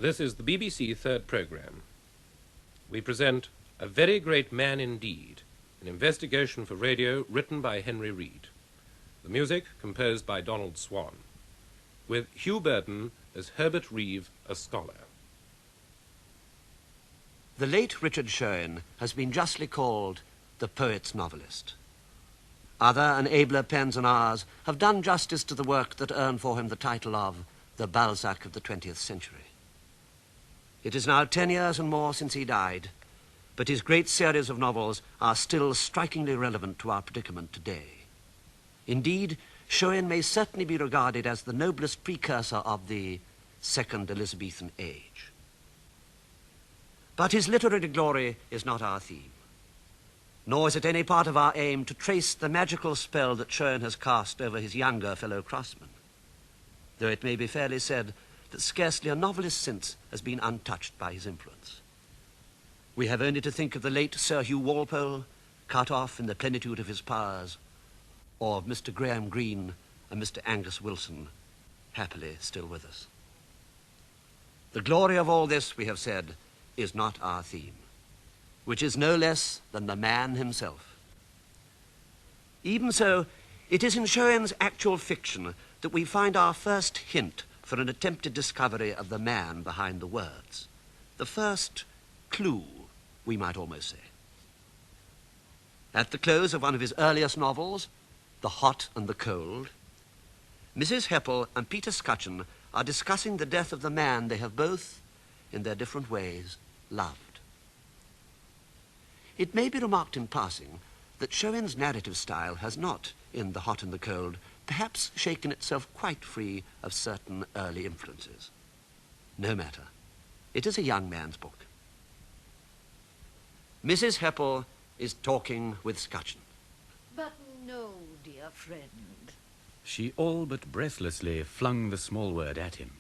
This is the BBC Third Programme. We present A Very Great Man Indeed, an investigation for radio written by Henry Reed. The music composed by Donald Swan, with Hugh as Herbert Reeve, a scholar. The late Richard Shewin has been justly called the poet's novelist. Other and abler pens than ours have done justice to the work that earned for him the title of the Balzac of the 20th century. It is now 10 years and more since he died, but his great series of novels are still strikingly relevant to our predicament today. Indeed, Shewin may certainly be regarded as the noblest precursor of the Second Elizabethan Age. But his literary glory is not our theme, nor is it any part of our aim to trace the magical spell that Shewin has cast over his younger fellow craftsmen, though it may be fairly said that scarcely a novelist since has been untouched by his influence. We have only to think of the late Sir Hugh Walpole, cut off in the plenitude of his powers, or of Mr. Graham Greene and Mr. Angus Wilson, happily still with us. The glory of all this, we have said, is not our theme, which is no less than the man himself. Even so, it is in Shewin's actual fiction that we find our first hint for an attempted discovery of the man behind the words. The first clue, we might almost say. At the close of one of his earliest novels, The Hot and the Cold, Mrs. Heppel and Peter Scutcheon are discussing the death of the man they have both, in their different ways, loved. It may be remarked in passing that Shewin's narrative style has not, in The Hot and the Cold, perhaps shaken itself quite free of certain early influences. No matter. It is a young man's book. Mrs. Heppel is talking with Scutcheon. But no, dear friend. She all but breathlessly flung the small word at him,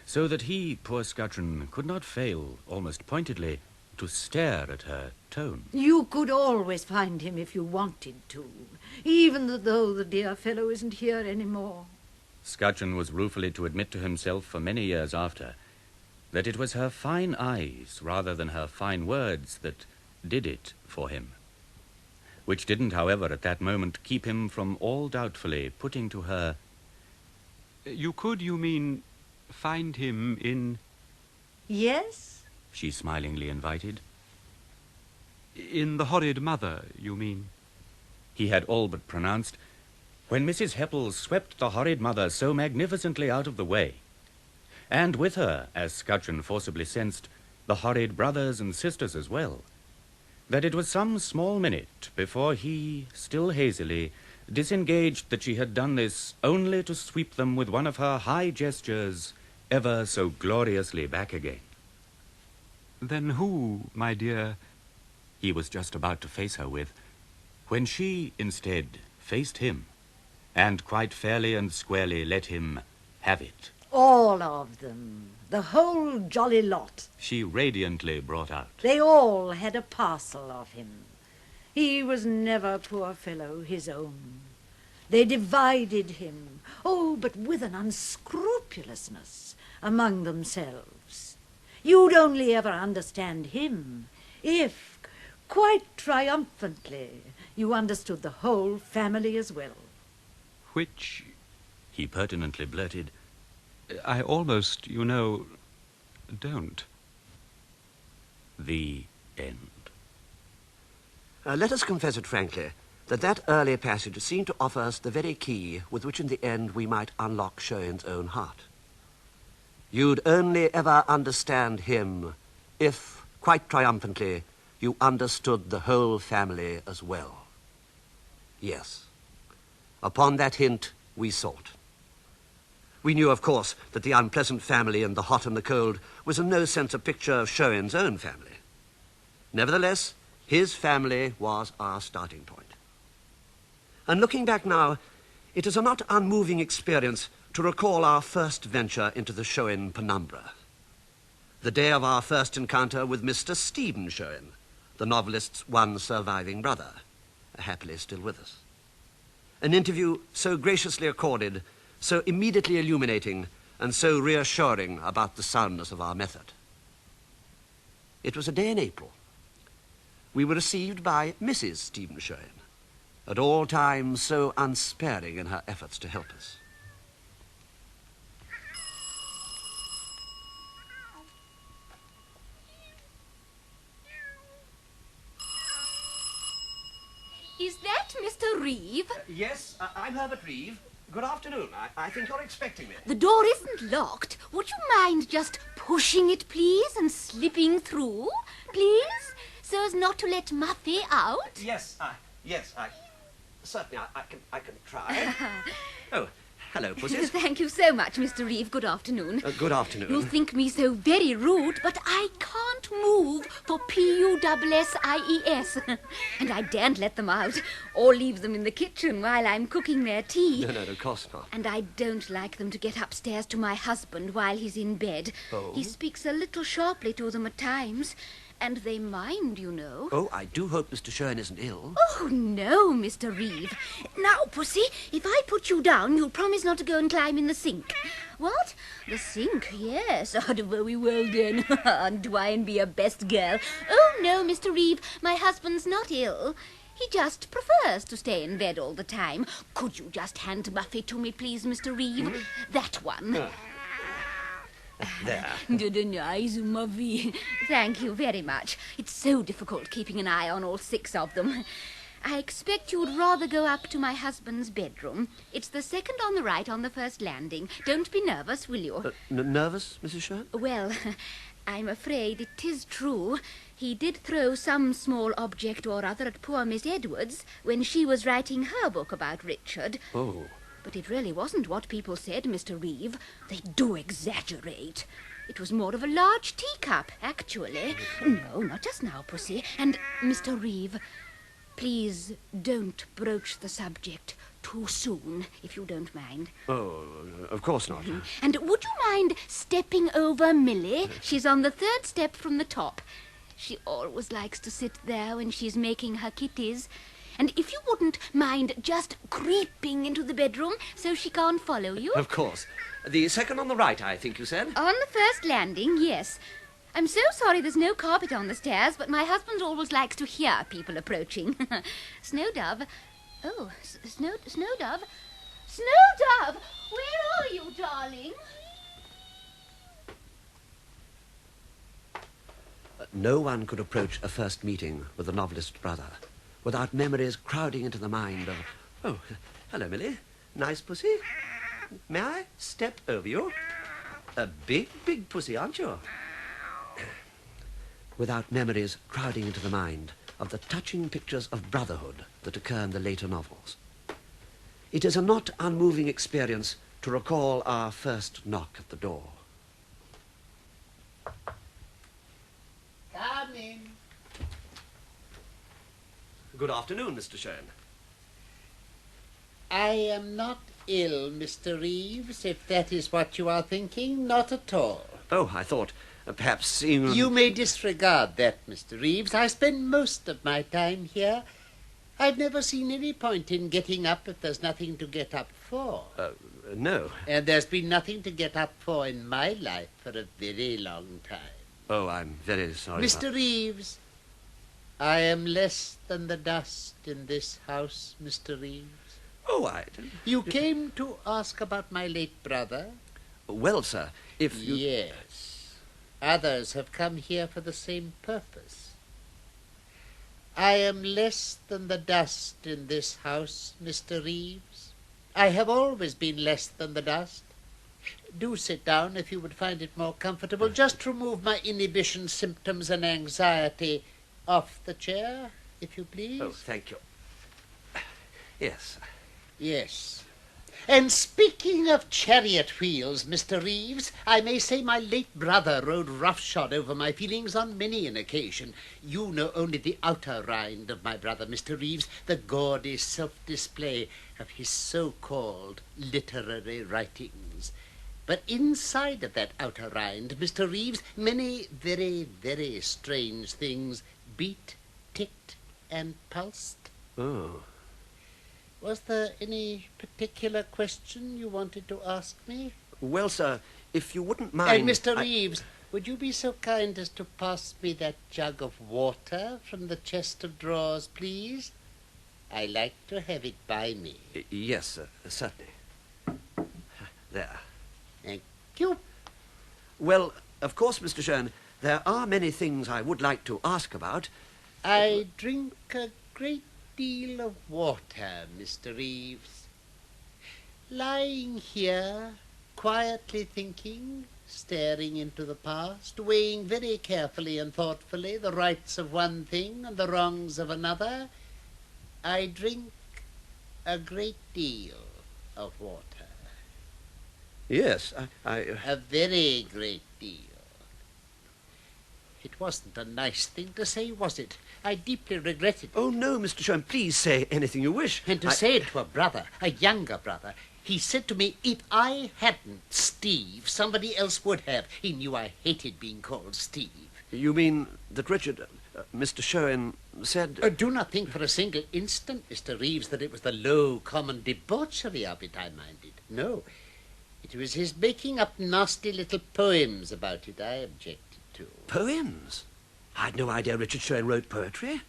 so that he, poor Scutcheon, could not fail, almost pointedly, to stare at her tone. You could always find him if you wanted to, even though the dear fellow isn't here any more. Scutcheon was ruefully to admit to himself for many years after that it was her fine eyes rather than her fine words that did it for him, which didn't, however, at that moment keep him from all doubtfully putting to her, You could, you mean, find him in... Yes? She smilingly invited. In The Horrid Mother, you mean? He had all but pronounced, when Mrs. Heppel swept the horrid mother so magnificently out of the way, and with her, as Scutcheon forcibly sensed, the horrid brothers and sisters as well, that it was some small minute before he, still hazily, disengaged that she had done this only to sweep them with one of her high gestures ever so gloriously back again. Then who, my dear... He was just about to face her with, when she, instead, faced him, and quite fairly and squarely let him have it. All of them. The whole jolly lot. She radiantly brought out. They all had a parcel of him. He was never, poor fellow, his own. They divided him, but with an unscrupulousness, among themselves. You'd only ever understand him if, quite triumphantly, you understood the whole family as well. Which, he pertinently blurted, I almost, don't. The end. Let us confess it frankly, that early passage seemed to offer us the very key with which in the end we might unlock Shewin's own heart. You'd only ever understand him if, quite triumphantly, you understood the whole family as well. Yes. Upon that hint we sought. We knew, of course, that the unpleasant family in The Hot and the Cold was in no sense a picture of Shewin's own family. Nevertheless, his family was our starting point. And looking back now, it is a not unmoving experience to recall our first venture into the Shewin penumbra. The day of our first encounter with Mr. Stephen Shewin, the novelist's one surviving brother, happily still with us. An interview so graciously accorded, so immediately illuminating, and so reassuring about the soundness of our method. It was a day in April. We were received by Mrs. Stephen Shewin, at all times so unsparing in her efforts to help us. Is that Mr. Reeve? Yes, I'm Herbert Reeve. Good afternoon. I think you're expecting me. The door isn't locked. Would you mind just pushing it, please, and slipping through, please, so as not to let Muffy out? Yes, certainly I can try. Oh, hello, pussies. Thank you so much, Mr. Reeve. Good afternoon. Good afternoon. You'll think me so very rude, but I can't move for P-U-S-S-I-E-S. And I daren't let them out or leave them in the kitchen while I'm cooking their tea. No, of course not. And I don't like them to get upstairs to my husband while he's in bed. Oh? He speaks a little sharply to them at times. And they mind, you know. Oh, I do hope Mr. Shewin isn't ill. Oh, no, Mr. Reeve. Now, Pussy, if I put you down, you'll promise not to go and climb in the sink. What? The sink? Yes. Oh, very well then. And try and be a best girl. Oh, no, Mr. Reeve, my husband's not ill. He just prefers to stay in bed all the time. Could you just hand Muffy to me, please, Mr. Reeve? That one. There. Nice, Muffy. Thank you very much. It's so difficult keeping an eye on all 6 of them. I expect you would rather go up to my husband's bedroom. It's the second on the right on the first landing. Don't be nervous, will you? Nervous, Mrs. Shewin? Well, I'm afraid it is true. He did throw some small object or other at poor Miss Edwards when she was writing her book about Richard. Oh. But it really wasn't what people said, Mr. Reeve. They do exaggerate. It was more of a large teacup, actually. No, not just now, Pussy. And, Mr. Reeve, please don't broach the subject too soon, if you don't mind. Oh, of course not. And would you mind stepping over Millie? She's on the 3rd step from the top. She always likes to sit there when she's making her kitties. And if you wouldn't mind just creeping into the bedroom so she can't follow you. Of course. The second on the right, I think you said? On the first landing, yes. I'm so sorry there's no carpet on the stairs, but my husband always likes to hear people approaching. Snowdove. Oh, Snowdove. Snowdove! Where are you, darling? No one could approach a first meeting with a novelist brother without memories crowding into the mind of... Oh, hello, Millie. Nice pussy. May I step over you? A big pussy, aren't you? Without memories crowding into the mind of the touching pictures of brotherhood that occur in the later novels. It is a not unmoving experience to recall our first knock at the door. Come in. Good afternoon, Mr. Shewin. I am not ill, Mr. Reeves, if that is what you are thinking. Not at all. Oh, I thought perhaps seeing... You may disregard that, Mr. Reeves. I spend most of my time here. I've never seen any point in getting up if there's nothing to get up for. No. And there's been nothing to get up for in my life for a very long time. Oh, I'm very sorry. Mr. Reeves, I am less than the dust in this house, Mr. Reeves. Oh, I... You came to ask about my late brother? Well, sir, if you... Yes. Others have come here for the same purpose. I am less than the dust in this house, Mr. Reeves. I have always been less than the dust. Do sit down if you would find it more comfortable. Just remove my inhibition symptoms and anxiety off the chair, if you please. Oh, thank you. Yes. Yes. And speaking of chariot wheels, Mr. Reeves, I may say my late brother rode roughshod over my feelings on many an occasion. You know only the outer rind of my brother, Mr. Reeves, the gaudy self-display of his so-called literary writings. But inside of that outer rind, Mr. Reeves, many very, very strange things beat, ticked, and pulsed. Oh. Was there any particular question you wanted to ask me? Well, sir, if you wouldn't mind... Mr. Reeves, would you be so kind as to pass me that jug of water from the chest of drawers, please? I like to have it by me. Yes, sir, certainly. There. Thank you. Well, of course, Mr. Shewin, there are many things I would like to ask about. I drink a great deal of water, Mr. Reeves. Lying here, quietly thinking, staring into the past, weighing very carefully and thoughtfully the rights of one thing and the wrongs of another, I drink a great deal of water. Yes, A very great deal. It wasn't a nice thing to say, was it? I deeply regret it. Oh, no, Mr. Shewin, please say anything you wish. And to say it to a brother, a younger brother. He said to me, if I hadn't Steve, somebody else would have. He knew I hated being called Steve. You mean that Richard, Mr. Shewin, said... Do not think for a single instant, Mr. Reeves, that it was the low, common debauchery of it I minded. No, it was his making up nasty little poems about it I objected to. Poems? I'd no idea Richard Shewin wrote poetry.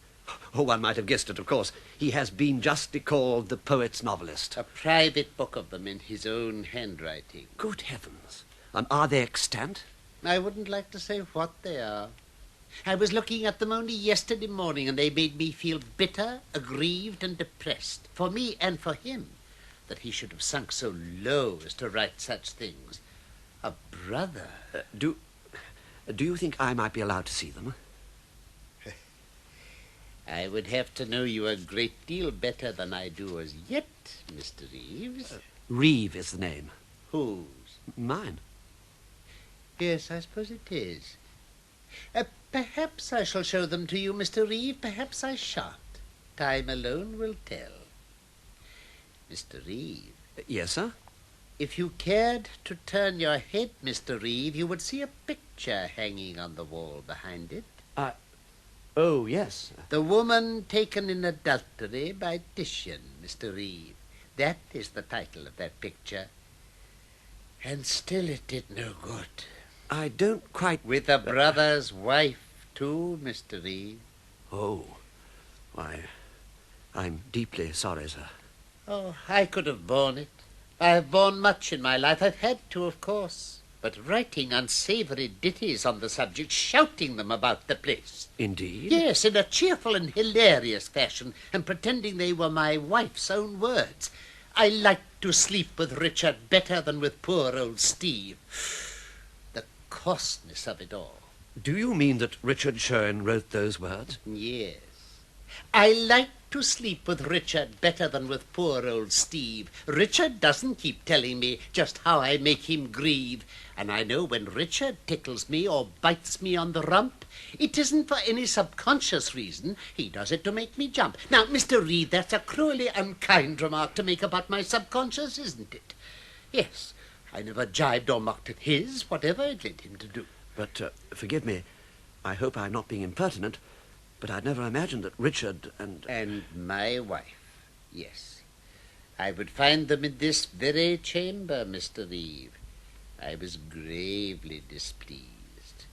Oh, one might have guessed it, of course. He has been justly called the poet's novelist. A private book of them in his own handwriting. Good heavens. And are they extant? I wouldn't like to say what they are. I was looking at them only yesterday morning, and they made me feel bitter, aggrieved, and depressed, for me and for him, that he should have sunk so low as to write such things. A brother. Do you think I might be allowed to see them? I would have to know you a great deal better than I do as yet, Mr. Reeves. Reeve is the name. Whose? Mine. Yes, I suppose it is. Perhaps I shall show them to you, Mr. Reeve. Perhaps I shan't. Time alone will tell. Mr. Reeve. Yes, sir? If you cared to turn your head, Mr. Reeve, you would see a picture hanging on the wall behind it. Oh, yes. The woman taken in adultery by Titian, Mr. Reeve. That is the title of that picture. And still it did no good. I don't quite... With a brother's wife, too, Mr. Reeve. Oh, why, I'm deeply sorry, sir. Oh, I could have borne it. I have borne much in my life. I've had to, of course. But writing unsavoury ditties on the subject, shouting them about the place. Indeed? Yes, in a cheerful and hilarious fashion, and pretending they were my wife's own words. I liked to sleep with Richard better than with poor old Steve. The coarseness of it all. Do you mean that Richard Shewin wrote those words? Yes. I like to sleep with Richard better than with poor old Steve. Richard doesn't keep telling me just how I make him grieve. And I know when Richard tickles me or bites me on the rump, it isn't for any subconscious reason. He does it to make me jump. Now, Mr. Reeve, that's a cruelly unkind remark to make about my subconscious, isn't it? Yes, I never jibed or mocked at his, whatever it led him to do. But, forgive me, I hope I'm not being impertinent, but I'd never imagined that Richard and... And my wife, yes. I would find them in this very chamber, Mr. Reeve. I was gravely displeased.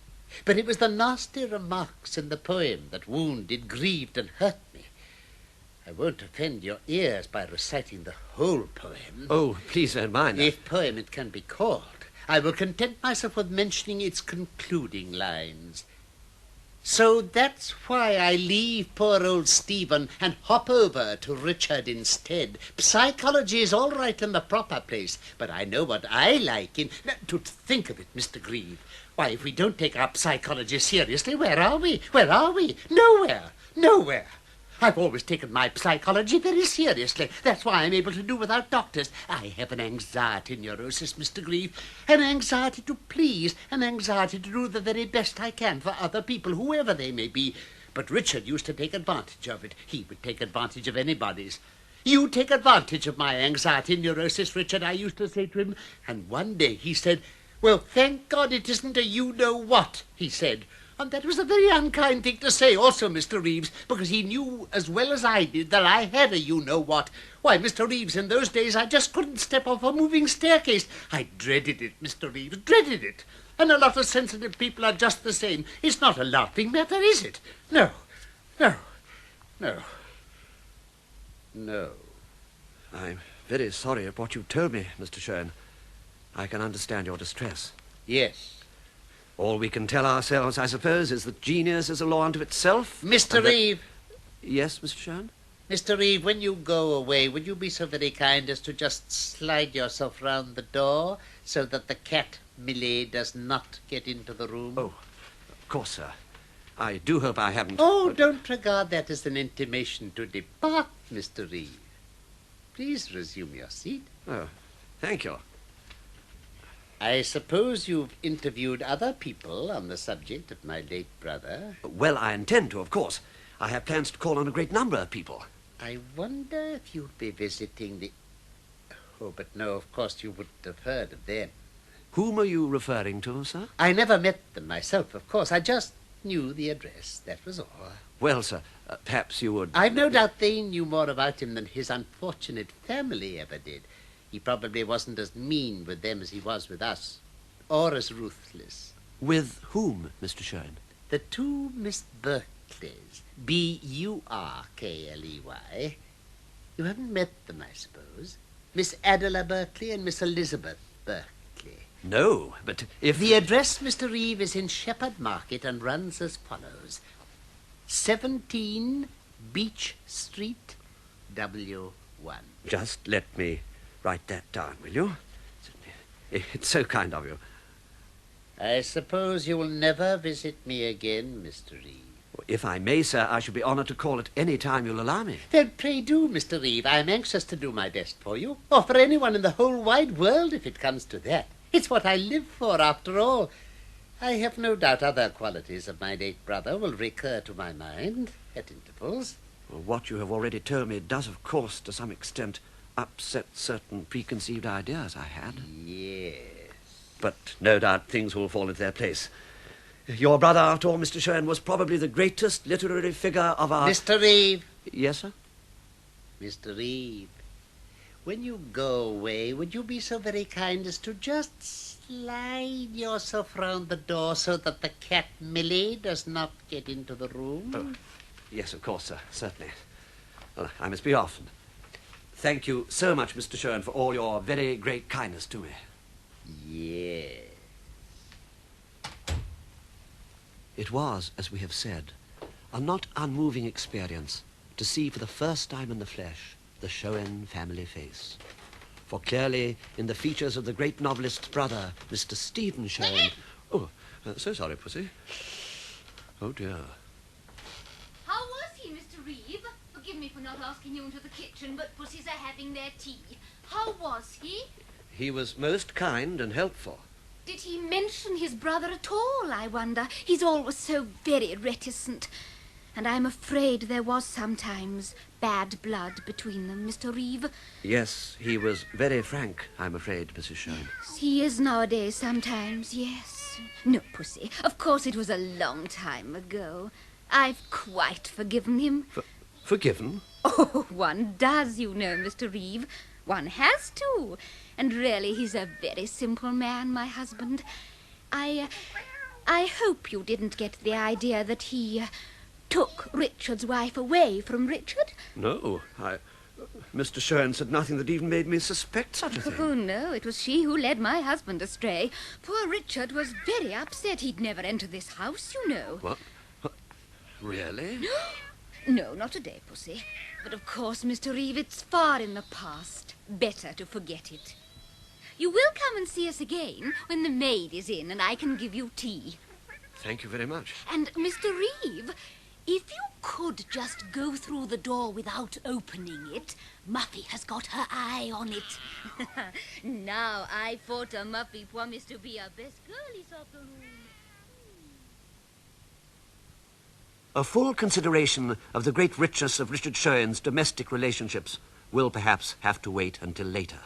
But it was the nasty remarks in the poem that wounded, grieved, and hurt me. I won't offend your ears by reciting the whole poem. Oh, please don't mind. If poem it can be called. I will content myself with mentioning its concluding lines. So that's why I leave poor old Stephen and hop over to Richard instead. Psychology is all right in the proper place, but I know what I like in... Now, to think of it, Mr. Reeve. Why, if we don't take our psychology seriously, where are we? Where are we? Nowhere. Nowhere. I've always taken my psychology very seriously. That's why I'm able to do without doctors. I have an anxiety neurosis, Mr. Reeve. An anxiety to please. An anxiety to do the very best I can for other people, whoever they may be. But Richard used to take advantage of it. He would take advantage of anybody's. You take advantage of my anxiety neurosis, Richard, I used to say to him. And one day he said, well, thank God it isn't a you-know-what, he said. And that was a very unkind thing to say also, Mr. Reeves, because he knew as well as I did that I had a you-know-what. Why, Mr. Reeves, in those days I just couldn't step off a moving staircase. I dreaded it, Mr. Reeves, dreaded it. And a lot of sensitive people are just the same. It's not a laughing matter, is it? No, no, no, no. I'm very sorry at what you told me, Mr. Shewin. I can understand your distress. Yes. All we can tell ourselves, I suppose, is that genius is a law unto itself. Mr. Reeve. Yes, Mr. Shewin? Mr. Reeve, when you go away, would you be so very kind as to just slide yourself round the door so that the cat, Millie, does not get into the room? Oh, of course, sir. I do hope I haven't... Oh, don't regard that as an intimation to depart, Mr. Reeve. Please resume your seat. Oh, thank you. I suppose you've interviewed other people on the subject of my late brother. Well, I intend to, of course. I have plans to call on a great number of people. I wonder if you'd be visiting the... Oh, but no, of course you wouldn't have heard of them. Whom are you referring to, sir? I never met them myself, of course. I just knew the address, that was all. Well, sir, perhaps you would... I've no doubt they knew more about him than his unfortunate family ever did. He probably wasn't as mean with them as he was with us, or as ruthless. With whom, Mr. Shewin? The two Miss Burkleys, B-U-R-K-L-E-Y. You haven't met them, I suppose. Miss Adela Burkley and Miss Elizabeth Burkley. No, but if... The address, Mr. Reeve, is in Shepherd Market and runs as follows. 17 Beach Street, W1. Just let me write that down, will you? It's so kind of you. I suppose you will never visit me again, Mr. Reeve. If I may, sir, I should be honoured to call at any time you'll allow me. Then pray do, Mr. Reeve. I'm anxious to do my best for you, or for anyone in the whole wide world if it comes to that. It's what I live for, after all. I have no doubt other qualities of my late brother will recur to my mind at intervals. Well, what you have already told me does, of course, to some extent, upset certain preconceived ideas I had. Yes. But no doubt things will fall into their place. Your brother, after all, Mr. Shewin, was probably the greatest literary figure of our... Mr. Reeve. Yes, sir? Mr. Reeve, when you go away, would you be so very kind as to just slide yourself round the door so that the cat Millie does not get into the room? Oh, yes, of course, sir, certainly. Well, I must be off. Thank you so much, Mr. Shewin, for all your very great kindness to me. Yes. It was, as we have said, a not unmoving experience to see for the first time in the flesh the Shewin family face. For clearly, in the features of the great novelist's brother, Mr. Stephen Shewin... Oh, so sorry, Pussy. Oh, dear. How was he, Mr. Reeve? Forgive me for not asking you into the kitchen, but pussies are having their tea. How was he? He was most kind and helpful. Did he mention his brother at all, I wonder? He's always so very reticent. And I'm afraid there was sometimes bad blood between them, Mr. Reeve. Yes, he was very frank, I'm afraid, Mrs. Shewin. He is nowadays sometimes, yes. No, Pussy, of course it was a long time ago. I've quite forgiven him. Forgiven? Oh, one does, you know, Mr. Reeve. One has to. And really, he's a very simple man, my husband. I hope you didn't get the idea that he took Richard's wife away from Richard. No, Mr. Shewin said nothing that even made me suspect such a thing. Oh, no, it was she who led my husband astray. Poor Richard was very upset he'd never enter this house, you know. What? Really? No, not today, Pussy. But of course, Mr. Reeve, it's far in the past. Better to forget it. You will come and see us again when the maid is in and I can give you tea. Thank you very much. And, Mr. Reeve, if you could just go through the door without opening it, Muffy has got her eye on it. Now, I thought a Muffy promised to be our best girl this afternoon. A full consideration of the great richness of Richard Shewin's domestic relationships will perhaps have to wait until later.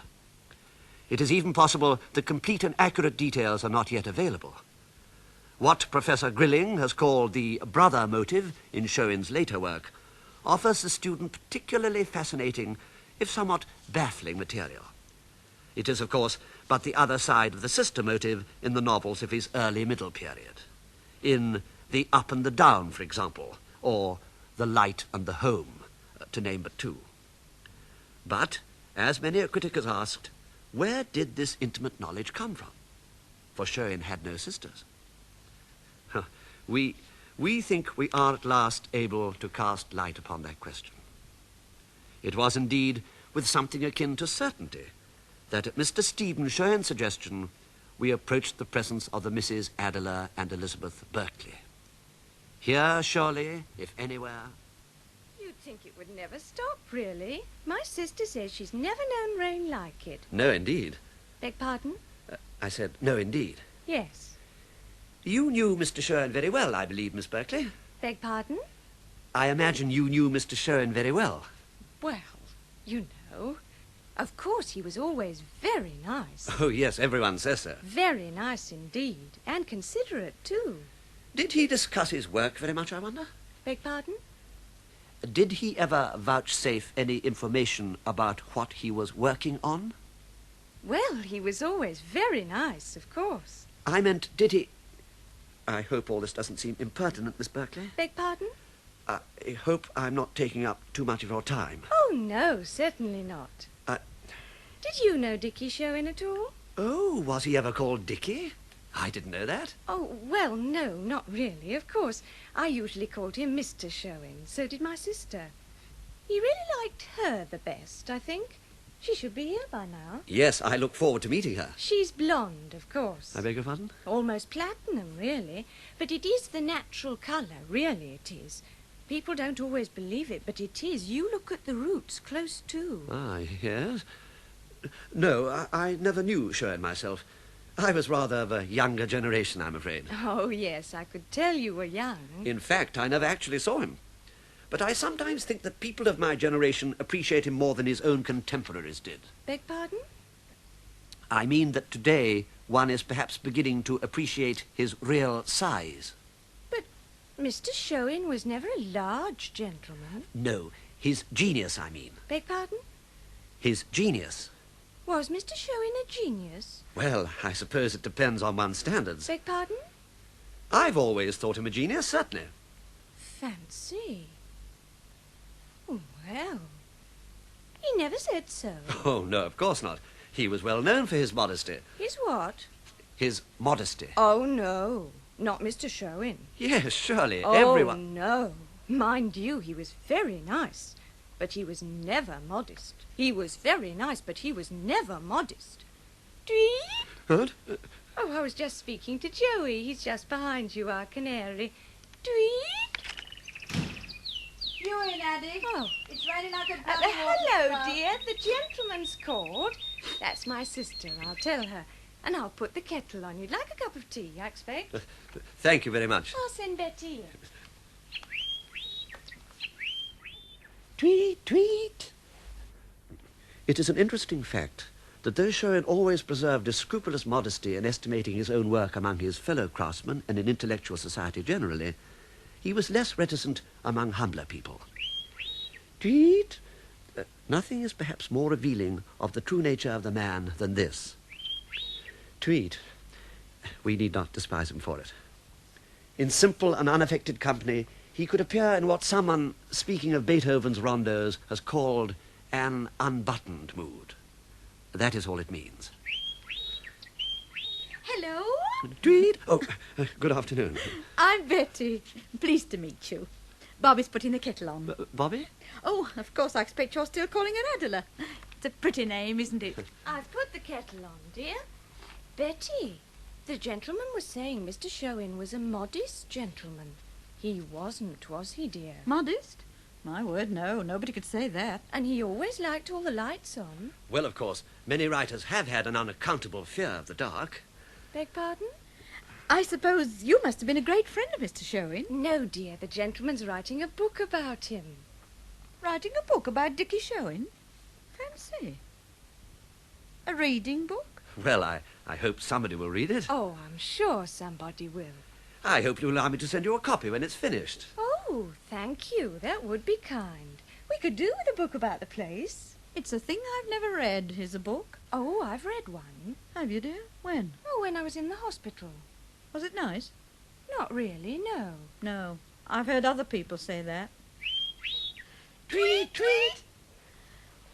It is even possible that complete and accurate details are not yet available. What Professor Grilling has called the brother motive in Shewin's later work offers the student particularly fascinating, if somewhat baffling, material. It is, of course, but the other side of the sister motive in the novels of his early middle period. In The Up and the Down, for example, or The Light and the Home, to name but two. But, as many a critic has asked, where did this intimate knowledge come from? For Shewin had no sisters. We think we are at last able to cast light upon that question. It was indeed with something akin to certainty that at Mr. Stephen Shewin's suggestion we approached the presence of the Misses Adela and Elizabeth Burkley. Here, surely, if anywhere... You'd think it would never stop, really. My sister says she's never known rain like it. No, indeed. Beg pardon? I said, no, indeed. Yes. You knew Mr. Shewin very well, I believe, Miss Burkley. Beg pardon? I imagine you knew Mr. Shewin very well. Well, you know. Of course, he was always very nice. Oh, yes, everyone says so. Very nice indeed, and considerate, too. Did he discuss his work very much, I wonder? Beg pardon? Did he ever vouchsafe any information about what he was working on? Well, he was always very nice, of course. I meant, did he... I hope all this doesn't seem impertinent, Miss Burkley. Beg pardon? I hope I'm not taking up too much of your time. Oh, no, certainly not. Did you know Dickie Shewin at all? Oh, was he ever called Dickie? I didn't know that. Oh, well, no, not really, of course. I usually called him Mr. Shewin. So did my sister. He really liked her the best, I think. She should be here by now. Yes, I look forward to meeting her. She's blonde, of course. I beg your pardon? Almost platinum, really. But it is the natural colour, really it is. People don't always believe it, but it is. You look at the roots close to. Ah, yes. No, I never knew Shewin myself. I was rather of a younger generation, I'm afraid. Oh, yes, I could tell you were young. In fact, I never actually saw him. But I sometimes think that people of my generation appreciate him more than his own contemporaries did. Beg pardon? I mean that today one is perhaps beginning to appreciate his real size. But Mr. Shewin was never a large gentleman. No, his genius, I mean. Beg pardon? His genius. Was Mr. Shewin a genius? Well, I suppose it depends on one's standards. Beg pardon? I've always thought him a genius, certainly. Fancy. Well, he never said so. Oh, no, of course not. He was well known for his modesty. His what? His modesty. Oh, no, not Mr. Shewin. Yes, surely, Oh, everyone... no. Mind you, he was very nice, but he was never modest. He was very nice, but he was never modest. Tweet? What? Oh, I was just speaking to Joey. He's just behind you, our canary. Tweet? You in, Addie? Oh. It's raining like a hello, dear. The gentleman's called. That's my sister. I'll tell her. And I'll put the kettle on. You'd like a cup of tea, I expect? Thank you very much. I'll send Betty in. Tweet, tweet. It is an interesting fact that though Shewin always preserved a scrupulous modesty in estimating his own work among his fellow craftsmen and in intellectual society generally, he was less reticent among humbler people. Tweet. Nothing is perhaps more revealing of the true nature of the man than this. Tweet. We need not despise him for it. In simple and unaffected company, he could appear in what someone, speaking of Beethoven's rondos, has called an unbuttoned mood. That is all it means. Hello? Tweet. Oh, good afternoon. I'm Betty. Pleased to meet you. Bobby's putting the kettle on. Bobby? Oh, of course, I expect you're still calling her Adela. It's a pretty name, isn't it? I've put the kettle on, dear. Betty, the gentleman was saying Mr. Shewin was a modest gentleman. He wasn't, was he, dear? Modest? My word, no. Nobody could say that. And he always liked all the lights on. Well, of course, many writers have had an unaccountable fear of the dark. Beg pardon? I suppose you must have been a great friend of Mr. Shewin. No, dear. The gentleman's writing a book about him. Writing a book about Dickie Shewin? Fancy. A reading book? Well, I hope somebody will read it. Oh, I'm sure somebody will. I hope you'll allow me to send you a copy when it's finished. Oh, thank you. That would be kind. We could do with a book about the place. It's a thing I've never read. Here's a book. Oh, I've read one. Have you, dear? When? Oh, when I was in the hospital. Was it nice? Not really, no. No. I've heard other people say that. Tweet, tweet!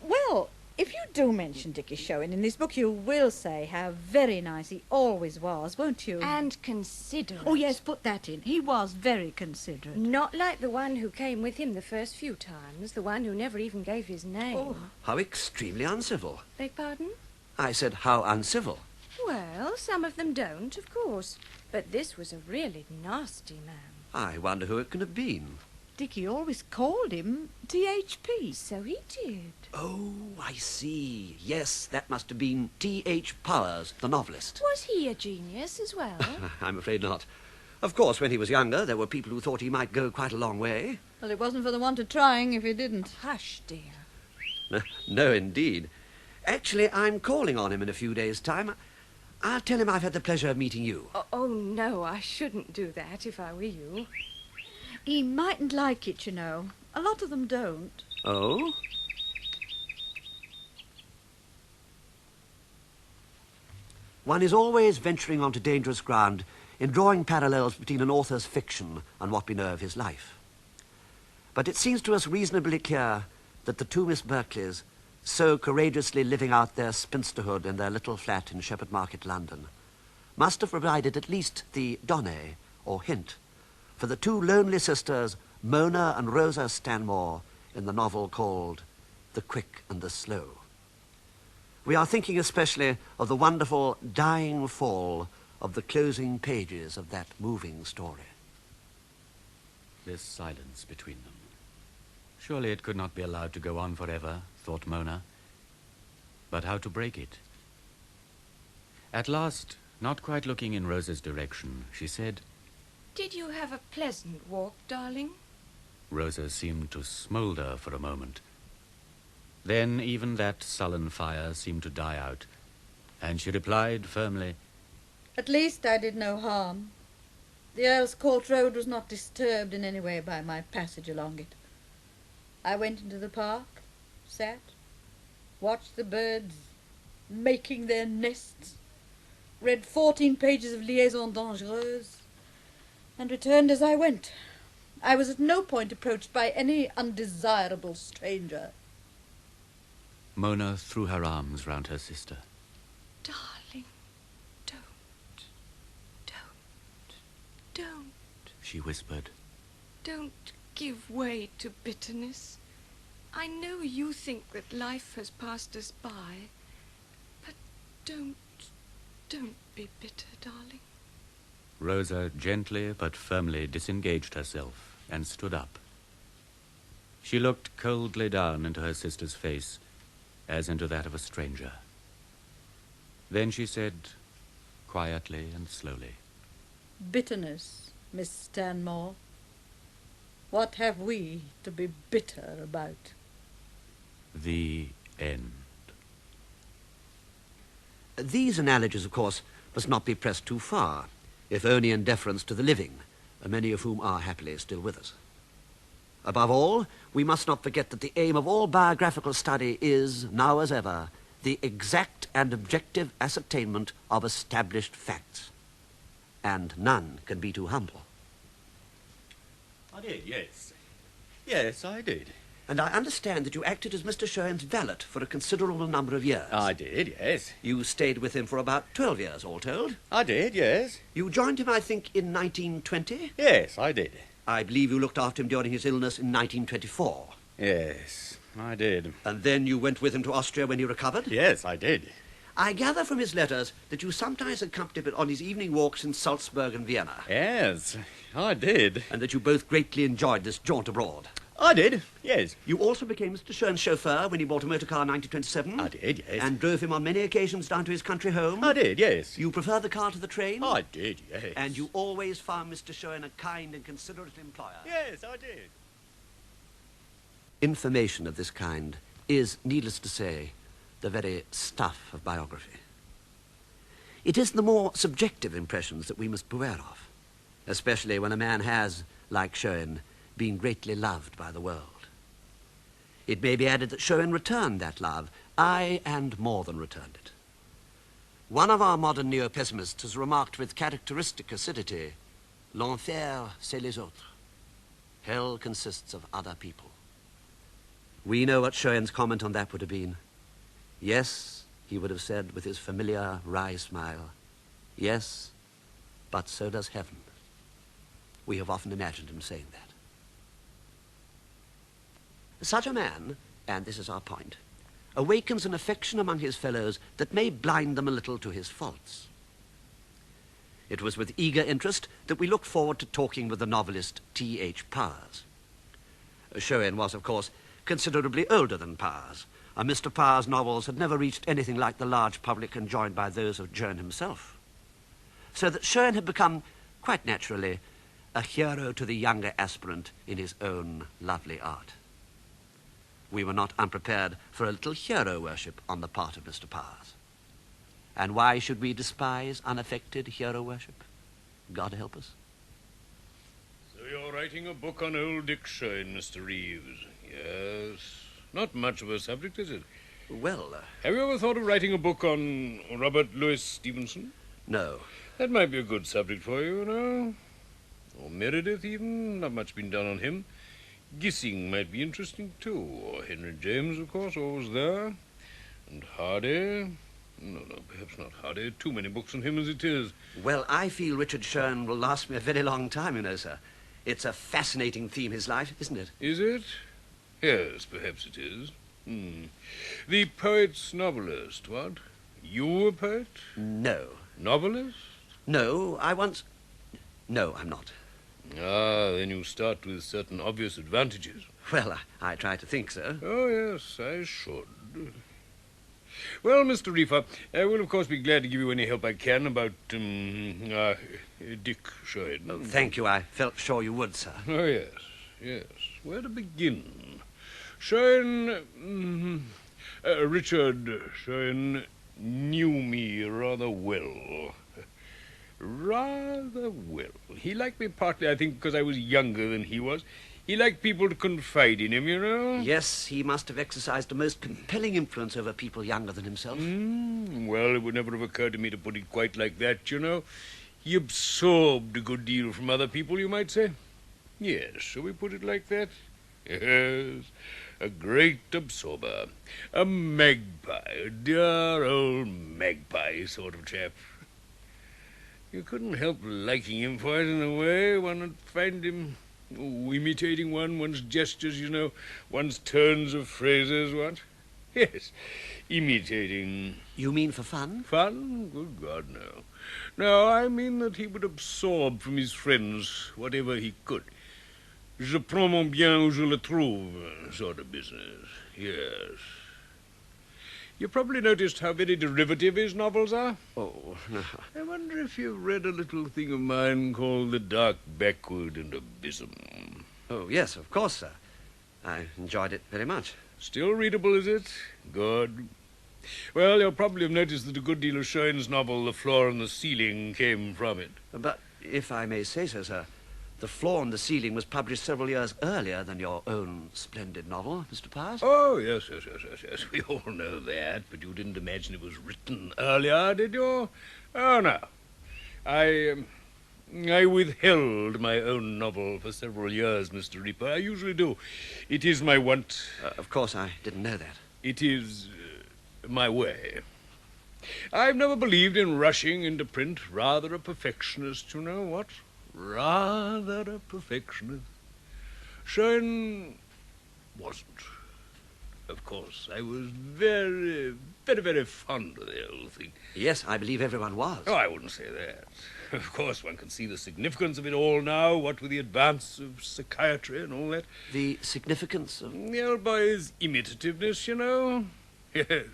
Well, if you do mention Dickie Shewin in this book, you will say how very nice he always was, won't you? And considerate. Oh, yes, put that in. He was very considerate. Not like the one who came with him the first few times, the one who never even gave his name. Oh. How extremely uncivil. Beg pardon? I said how uncivil. Well, some of them don't, of course. But this was a really nasty man. I wonder who it can have been. Dickie always called him THP. So he did. Oh, I see. Yes, that must have been T.H. Powers, the novelist. Was he a genius as well? I'm afraid not. Of course, when he was younger, there were people who thought he might go quite a long way. Well, it wasn't for the want of trying if he didn't. Hush, dear. No, indeed. Actually, I'm calling on him in a few days' time. I'll tell him I've had the pleasure of meeting you. Oh, no, I shouldn't do that if I were you. He mightn't like it, you know. A lot of them don't. Oh? One is always venturing onto dangerous ground in drawing parallels between an author's fiction and what we know of his life. But it seems to us reasonably clear that the two Miss Burkleys, so courageously living out their spinsterhood in their little flat in Shepherd Market, London, must have provided at least the donné, or hint, for the two lonely sisters, Mona and Rosa Stanmore, in the novel called The Quick and the Slow. We are thinking especially of the wonderful dying fall of the closing pages of that moving story. This silence between them. Surely it could not be allowed to go on forever, thought Mona. But how to break it? At last, not quite looking in Rosa's direction, she said, Did you have a pleasant walk, darling? Rosa seemed to smoulder for a moment. Then even that sullen fire seemed to die out, and she replied firmly, At least I did no harm. The Earl's Court Road was not disturbed in any way by my passage along it. I went into the park, sat, watched the birds making their nests, read 14 pages of Liaison Dangereuse, and returned as I went. I was at no point approached by any undesirable stranger. Mona threw her arms round her sister. Darling, don't, She whispered. don't give way to bitterness. I know you think that life has passed us by, but don't be bitter, darling. Rosa gently but firmly disengaged herself and stood up. She looked coldly down into her sister's face, as into that of a stranger. Then she said, quietly and slowly, Bitterness, Miss Stanmore. What have we to be bitter about? The end. These analogies, of course, must not be pressed too far, if only in deference to the living, many of whom are happily still with us. Above all, we must not forget that the aim of all biographical study is, now as ever, the exact and objective ascertainment of established facts. And none can be too humble. I did, yes. Yes, I did. And I understand that you acted as Mr. Shewin's valet for a considerable number of years. I did, yes. You stayed with him for about 12 years, all told. I did, yes. You joined him, I think, in 1920? Yes, I did. I believe you looked after him during his illness in 1924. Yes, I did. And then you went with him to Austria when he recovered? Yes, I did. I gather from his letters that you sometimes accompanied him on his evening walks in Salzburg and Vienna. Yes, I did. And that you both greatly enjoyed this jaunt abroad. I did, yes. You also became Mr. Shewin's chauffeur when he bought a motor car in 1927. I did, yes. And drove him on many occasions down to his country home. I did, yes. You preferred the car to the train? I did, yes. And you always found Mr. Shewin a kind and considerate employer? Yes, I did. Information of this kind is, needless to say, the very stuff of biography. It is the more subjective impressions that we must beware of. especially when a man has, like Shewin, been greatly loved by the world. It may be added that Shewin returned that love, aye, and more than returned it. One of our modern neo-pessimists has remarked with characteristic acidity, "L'enfer, c'est les autres." Hell consists of other people. We know what Shewin's comment on that would have been. Yes, he would have said with his familiar wry smile, yes, but so does heaven. We have often imagined him saying that. Such a man, and this is our point, awakens an affection among his fellows that may blind them a little to his faults. It was with eager interest that we looked forward to talking with the novelist T.H. Powers. Shewin was, of course, considerably older than Powers, and Mr. Powers' novels had never reached anything like the large public enjoyed by those of Joan himself. So that Shewin had become, quite naturally, a hero to the younger aspirant in his own lovely art. We were not unprepared for a little hero worship on the part of Mr. Powers. And why should we despise unaffected hero worship? God help us. So you're writing a book on old Dick Shewin, Mr. Reeves. Yes. Not much of a subject, is it? Well, Have you ever thought of writing a book on Robert Louis Stevenson? no. That might be a good subject for you, you know. Or Meredith, even. Not much been done on him. Gissing might be interesting, too. Or Henry James, of course, always there. And Hardy. No, perhaps not Hardy. Too many books on him as it is. Well, I feel Richard Shewin will last me a very long time, you know, sir. It's a fascinating theme, his life, isn't it? Is it? Yes, perhaps it is. The poet's novelist, what? You a poet? No. Novelist? No, No, I'm not. Ah, then you start with certain obvious advantages. Well, I try to think so. Oh, yes, I should. Well, Mr. Reeve, I will, of course, be glad to give you any help I can about, Dick Shewin. Oh, thank you. I felt sure you would, sir. Oh, yes. Where to begin? Shewin, Richard Shewin knew me rather well. Rather well. He liked me partly, I think, because I was younger than he was. He liked people to confide in him, you know. Yes, he must have exercised a most compelling influence over people younger than himself. Well, it would never have occurred to me to put it quite like that, you know. He absorbed a good deal from other people, you might say. Yes, shall we put it like that? Yes, a great absorber. A magpie, a dear old magpie sort of chap. You couldn't help liking him for it in a way. One would find him imitating one's gestures, you know, one's turns of phrases, what? Yes, imitating. You mean for fun? Fun? Good God, no. No, I mean that he would absorb from his friends whatever he could. Je prends mon bien où je le trouve, sort of business, yes. You probably noticed how very derivative his novels are. Oh, no. I wonder if you've read a little thing of mine called The Dark Backward and Abysm. Oh, yes, of course, sir. I enjoyed it very much. Still readable, is it? Good. Well, you'll probably have noticed that a good deal of Shewin's novel, The Floor and the Ceiling, came from it. But, if I may say so, sir, The Floor and the Ceiling was published several years earlier than your own splendid novel, Mr. Powers. Oh, yes. We all know that, but you didn't imagine it was written earlier, did you? Oh, no. I withheld my own novel for several years, Mr. Reaper. I usually do. It is my want. Of course, I didn't know that. It is my way. I've never believed in rushing into print. Rather a perfectionist, you know what? Rather a perfectionist. Shewin wasn't. Of course, I was very, very, very fond of the old thing. Yes, I believe everyone was. Oh, I wouldn't say that. Of course, one can see the significance of it all now, what with the advance of psychiatry and all that. The significance of... The old boy's imitativeness, you know. Yes.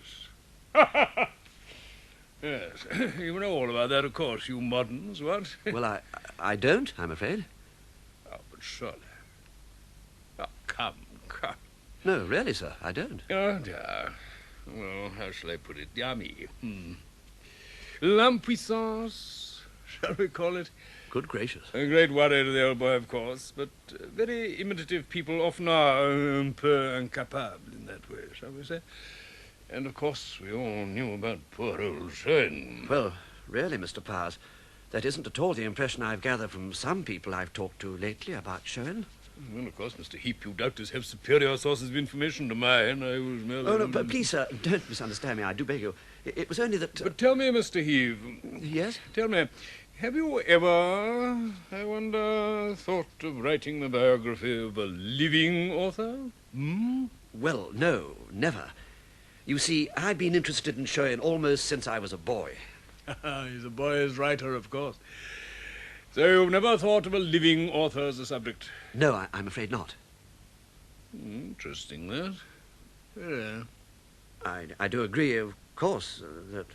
Yes. You know all about that, of course, you moderns, what? Well, I don't, I'm afraid. Oh, but surely. Oh, come. No, really, sir, I don't. Oh, dear. Well, how shall I put it? Dear me. L'impuissance, shall we call it? Good gracious. A great worry to the old boy, of course, but very imitative people often are un peu incapable in that way, shall we say? And, of course, we all knew about poor old Shewin. Well, really, Mr. Powers, that isn't at all the impression I've gathered from some people I've talked to lately about Shewin. Well, of course, Mr. Heap, you doubtless have superior sources of information to mine. I was merely... Oh, no, but please, sir, don't misunderstand me. I do beg you. It was only that... But tell me, Mr. Heave... Yes? Tell me, have you ever, I wonder, thought of writing the biography of a living author? Hmm? Well, no, never. You see, I've been interested in Shewin almost since I was a boy. He's a boy's writer, of course. So you've never thought of a living author as a subject? No, I'm afraid not. Interesting, that. Yeah. I do agree, of course, that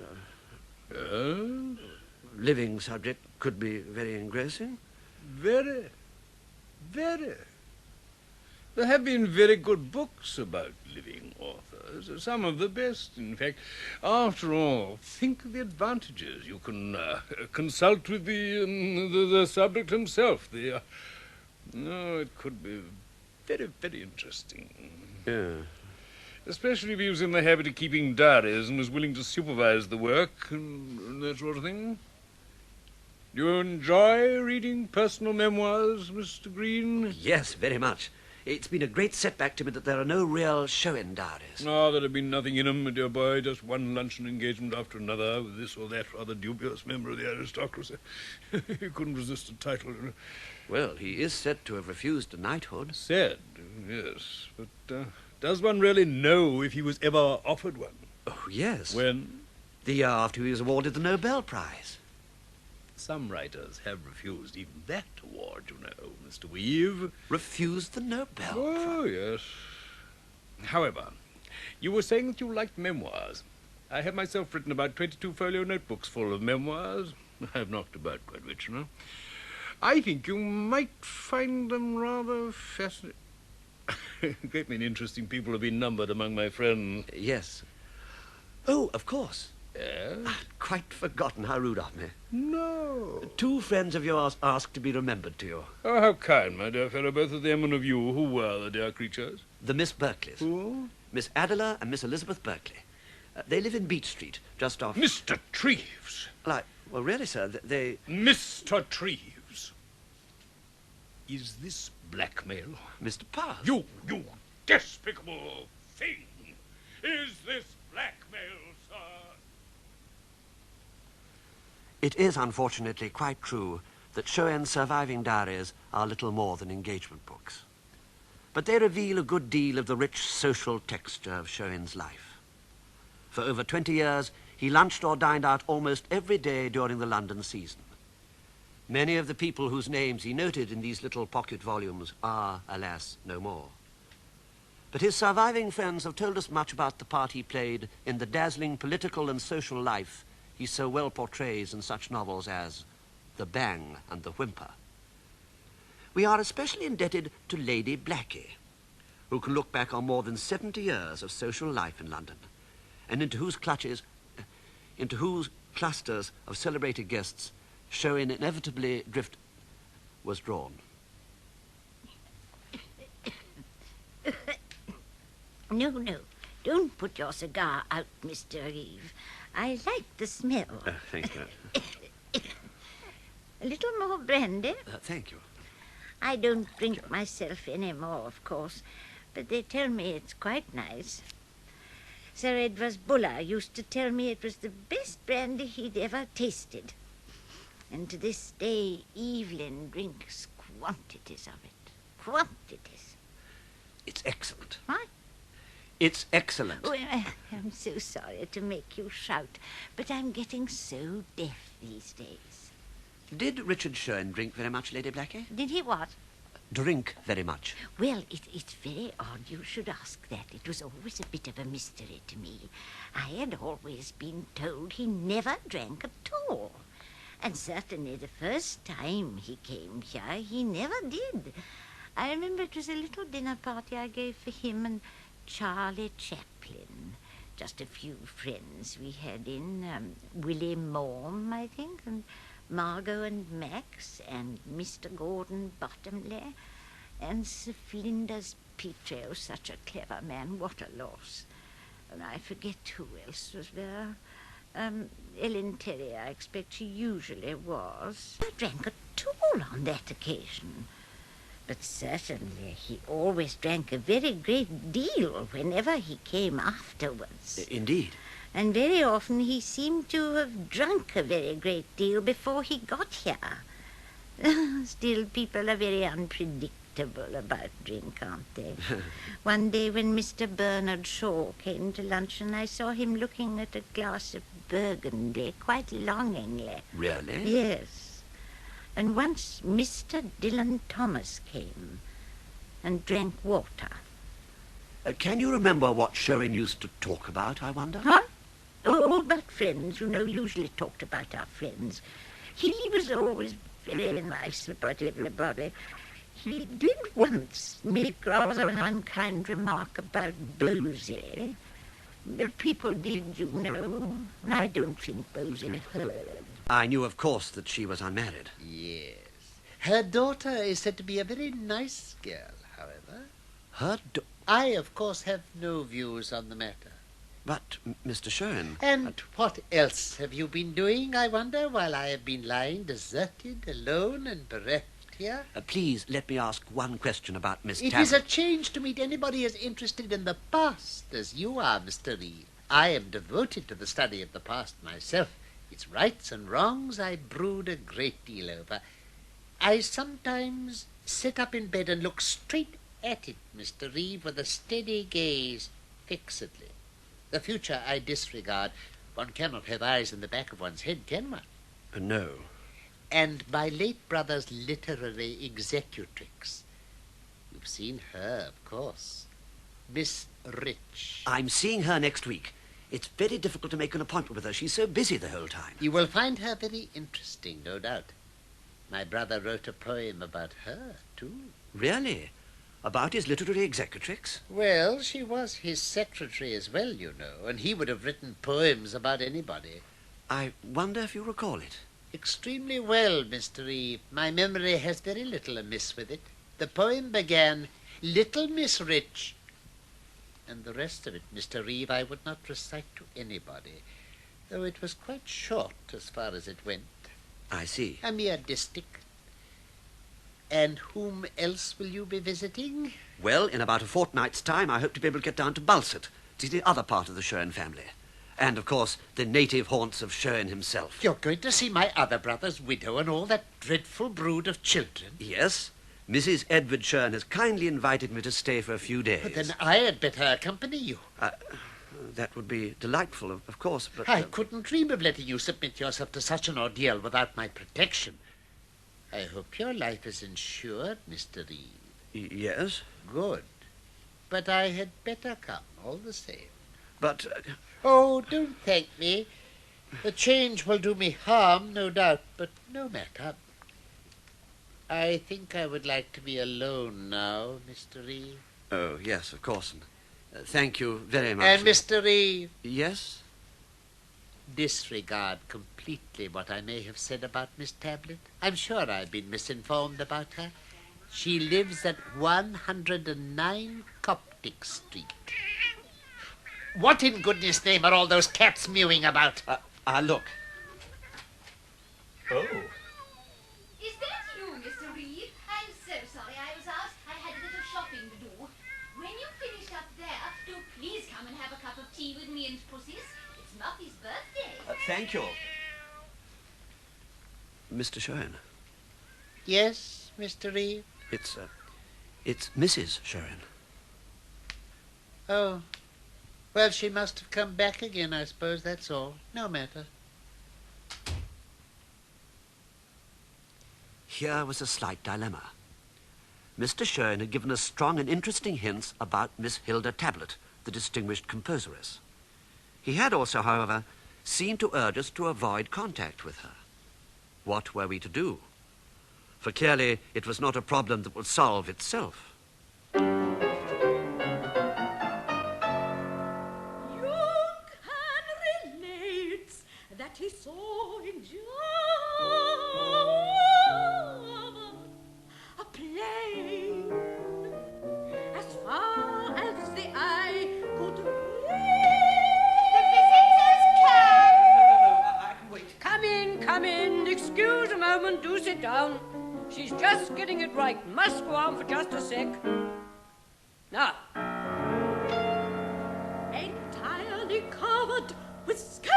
living subject could be very engrossing. Very, very. There have been very good books about living authors, some of the best, in fact. After all, think of the advantages. You can consult with the subject himself. It could be very, very interesting. Yeah. Especially if he was in the habit of keeping diaries and was willing to supervise the work and that sort of thing. Do you enjoy reading personal memoirs, Mr. Green? Yes, very much. It's been a great setback to me that there are no real Shewin diaries. Oh, there have been nothing in 'em, my dear boy, just one luncheon engagement after another with this or that rather dubious member of the aristocracy. He couldn't resist a title. Well, he is said to have refused a knighthood. Said, yes, but does one really know if he was ever offered one? Oh, yes. When? The year after he was awarded the Nobel Prize. Some writers have refused even that award, you know, Mr. Weave. Refused the Nobel Prize? Oh, yes. However, you were saying that you liked memoirs. I have myself written about 22-folio notebooks full of memoirs. I've knocked about quite rich, you know. I think you might find them rather fascinating. A great many interesting people have been numbered among my friends. Yes. Oh, of course. Yes? I'd quite forgotten. How rude of me. No. 2 friends of yours asked to be remembered to you. Oh, how kind, my dear fellow, both of them and of you. Who were the dear creatures? The Miss Burkleys. Who? Miss Adela and Miss Elizabeth Burkley. They live in Beach Street, just off... Mr. Treves. Well, really, sir, they... Mr. Treves. Is this blackmail? Mr. Powers. You despicable thing. Is this blackmail, sir? It is, unfortunately, quite true that Shewin's surviving diaries are little more than engagement books. But they reveal a good deal of the rich social texture of Shewin's life. For over 20 years, he lunched or dined out almost every day during the London season. Many of the people whose names he noted in these little pocket volumes are, alas, no more. But his surviving friends have told us much about the part he played in the dazzling political and social life he so well portrays in such novels as The Bang and the Whimper. We are especially indebted to Lady Blackie, who can look back on more than 70 years of social life in London, and into whose clusters of celebrated guests Shewin inevitably was drawn. No, don't put your cigar out, Mr. Reeve. I like the smell. Thank you. A little more brandy? Thank you. I don't drink myself any more, of course, but they tell me it's quite nice. Sir Edward Buller used to tell me it was the best brandy he'd ever tasted. And to this day, Evelyn drinks quantities of it. Quantities. It's excellent. What? It's excellent. Oh, I'm so sorry to make you shout, but I'm getting so deaf these days. Did Richard Shewin drink very much, Lady Blackie? Did he what? Drink very much. Well, it's very odd you should ask that. It was always a bit of a mystery to me. I had always been told he never drank at all. And certainly the first time he came here, he never did. I remember it was a little dinner party I gave for him and Charlie Chaplin. Just a few friends we had in. Willie Morm, I think, and Margot and Max, and Mr. Gordon Bottomley, and Sir Flinders Petrie. Oh, such a clever man. What a loss. And I forget who else was there. Ellen Terry, I expect she usually was. I drank at all on that occasion. But certainly he always drank a very great deal whenever he came afterwards. Indeed. And very often he seemed to have drunk a very great deal before he got here. Still, people are very unpredictable about drink, aren't they? One day when Mr. Bernard Shaw came to luncheon, I saw him looking at a glass of Burgundy quite longingly. Really? Yes. And once Mr. Dylan Thomas came and drank water. Can you remember what Shewin used to talk about, I wonder? Huh? Oh, about friends, usually talked about our friends. He was always very nice about everybody. He did once make rather an unkind remark about Bosie. The people did, I don't think Bosie heard. I knew, of course, that she was unmarried. Yes. Her daughter is said to be a very nice girl, however. I, of course, have no views on the matter. But, Mr. Shewin... And what else have you been doing, I wonder, while I have been lying deserted, alone and bereft here? Please, let me ask one question about Miss It Tablet. is a change to meet anybody as interested in the past as you are, Mr. Reeve. I am devoted to the study of the past myself. Its rights and wrongs I brood a great deal over. I sometimes sit up in bed and look straight at it, Mr. Reeve, with a steady gaze, fixedly. The future I disregard. One cannot have eyes in the back of one's head, can one? No. And my late brother's literary executrix. You've seen her, of course. Miss Rich. I'm seeing her next week. It's very difficult to make an appointment with her. She's so busy the whole time. You will find her very interesting, no doubt. My brother wrote a poem about her, too. Really? About his literary executrix? Well, she was his secretary as well, and he would have written poems about anybody. I wonder if you recall it. Extremely well, Mr. Reeve. My memory has very little amiss with it. The poem began, "Little Miss Rich," and the rest of it, Mr. Reeve, I would not recite to anybody, though it was quite short as far as it went. I see. A mere distich. And whom else will you be visiting? Well, in about a fortnight's time, I hope to be able to get down to Bulset, to see the other part of the Shewin family. And, of course, the native haunts of Shewin himself. You're going to see my other brother's widow and all that dreadful brood of children? Yes. Mrs. Edward Shewin has kindly invited me to stay for a few days. But then I had better accompany you. That would be delightful, of course, but... I couldn't dream of letting you submit yourself to such an ordeal without my protection. I hope your life is insured, Mr. Reeve. Yes? Good. But I had better come, all the same. But... Oh, don't thank me. The change will do me harm, no doubt, but no matter. I think I would like to be alone now, Mr. Reeve. Oh, yes, of course. Thank you very much. And Mr. Reeve? Yes? Disregard completely what I may have said about Miss Tablet. I'm sure I've been misinformed about her. She lives at 109 Coptic Street. What in goodness name are all those cats mewing about? Look. Oh. Is that you, Mr. Reeve? I'm so sorry I was out. I had a little shopping to do. When you finish up there, do please come and have a cup of tea with me and Pussies. It's Muffy's birthday. Thank you. Mr. Shewin. Yes, Mr. Reeve? It's Mrs. Shewin. Oh. Well, she must have come back again, I suppose, that's all. No matter. Here was a slight dilemma. Mr. Shewin had given us strong and interesting hints about Miss Hilda Tablet, the distinguished composeress. He had also, however, seemed to urge us to avoid contact with her. What were we to do? For clearly it was not a problem that would solve itself. He saw in John down. She's just getting it right. Must go on for just a sec. Now. Entirely covered with skeletons.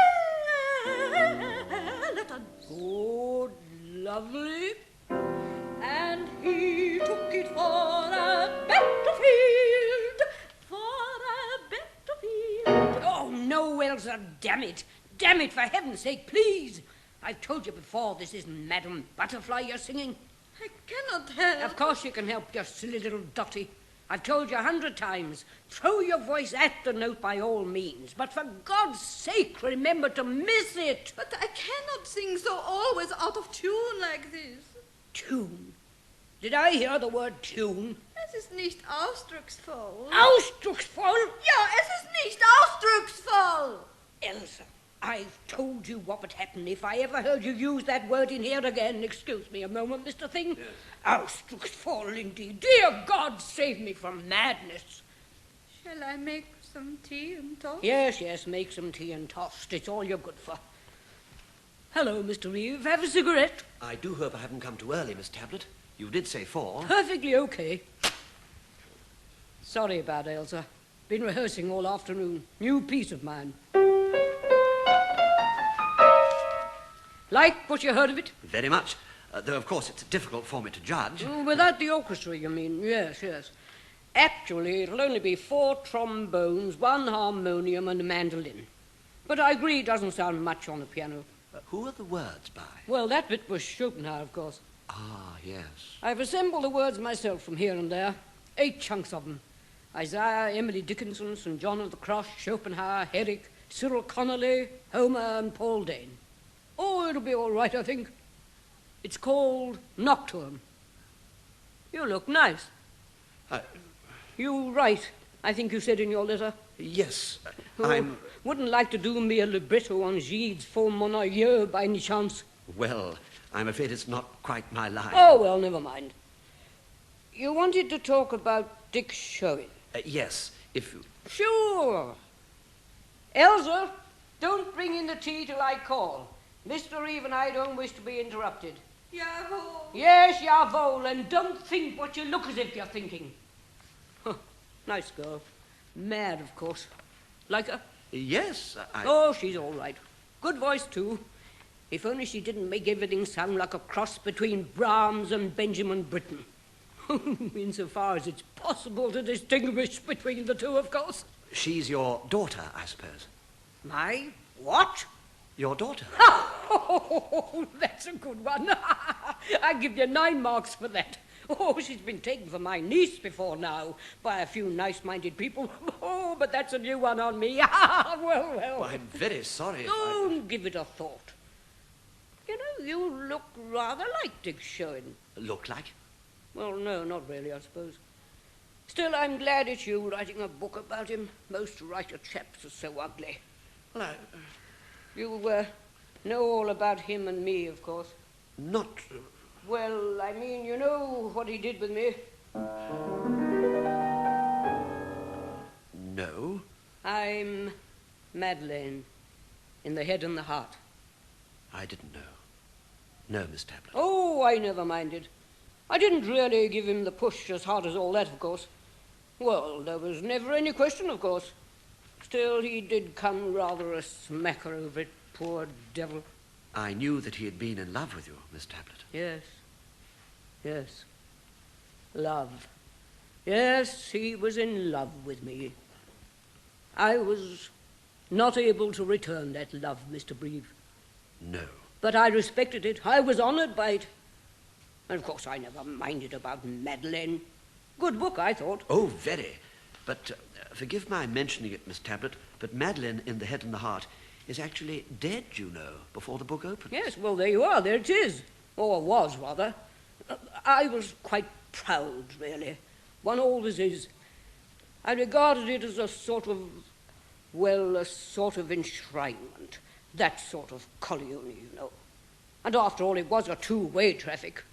Good, lovely. And he took it for a battlefield. Oh, no, Elsa, damn it. Damn it, for heaven's sake, please. I've told you before, this isn't Madame Butterfly you're singing. I cannot help. Of course you can help, you silly little dotty. I've told you 100 times. Throw your voice at the note by all means. But for God's sake, remember to miss it. But I cannot sing so always out of tune like this. Tune? Did I hear the word tune? Es ist nicht ausdrucksvoll. Ausdrucksvoll? Ja, es ist nicht ausdrucksvoll. Elsa, I've told you what would happen if I ever heard you use that word in here again. Excuse me a moment, Mr. Thing. Yes. Ausdrucksvoll, indeed. Dear God, save me from madness. Shall I make some tea and toast? Yes, yes, make some tea and toast. It's all you're good for. Hello, Mr. Reeve. Have a cigarette? I do hope I haven't come too early, Miss Tablet. You did say 4. Perfectly okay. Sorry about Elsa. Been rehearsing all afternoon. New piece of mine. Like what you heard of it? Very much. Though, of course, it's difficult for me to judge. Without the orchestra, you mean? Yes, yes. Actually, it'll only be 4 trombones, 1 harmonium and a mandolin. But I agree it doesn't sound much on the piano. Who are the words by? Well, that bit was Schopenhauer, of course. Ah, yes. I've assembled the words myself from here and there. 8 chunks of them. Isaiah, Emily Dickinson, St. John of the Cross, Schopenhauer, Herrick, Cyril Connolly, Homer and Paul Dane. Oh, it'll be all right, I think. It's called Nocturne. You look nice. You write, I think you said in your letter. Yes, I'm... Wouldn't like to do me a libretto on Gide's Faux Monnaie by any chance? Well, I'm afraid it's not quite my line. Oh, well, never mind. You wanted to talk about Dick Shewin. Yes, if you... Sure. Elsa, don't bring in the tea till I call. Mr. Reeve and I don't wish to be interrupted. Jawohl. Yes, jawohl, and don't think what you look as if you're thinking. Nice girl. Mad, of course. Like her? Yes, Oh, she's all right. Good voice, too. If only she didn't make everything sound like a cross between Brahms and Benjamin Britten. Insofar as it's possible to distinguish between the two, of course. She's your daughter, I suppose. My what? Your daughter. Oh, that's a good one. I give you 9 marks for that. Oh, she's been taken for my niece before now by a few nice-minded people. Oh, but that's a new one on me. Well. I'm very sorry. Don't give it a thought. You know, you look rather like Dick Shewin. Look like? Well, no, not really, I suppose. Still, I'm glad it's you writing a book about him. Most writer chaps are so ugly. Well, You know all about him and me, of course. Not... Well, I mean, you know what he did with me. No. I'm Madeleine, in the head and the heart. I didn't know. No, Miss Tablet. Oh, I never minded. I didn't really give him the push as hard as all that, of course. Well, there was never any question, of course. Still, he did come rather a smacker over it, poor devil. I knew that he had been in love with you, Miss Tablet. Yes. Love. Yes, he was in love with me. I was not able to return that love, Mr. Reeve. No. But I respected it. I was honoured by it. And, of course, I never minded about Madeleine. Good book, I thought. Oh, very. But forgive my mentioning it, Miss Tablet, but Madeleine in The Head and the Heart is actually dead, you know, before the book opens. Yes, well, there you are. There it is. Or was, rather. I was quite proud, really. One always is. I regarded it as a sort of enshrinement. That sort of colliony, you know. And after all, it was a 2-way traffic.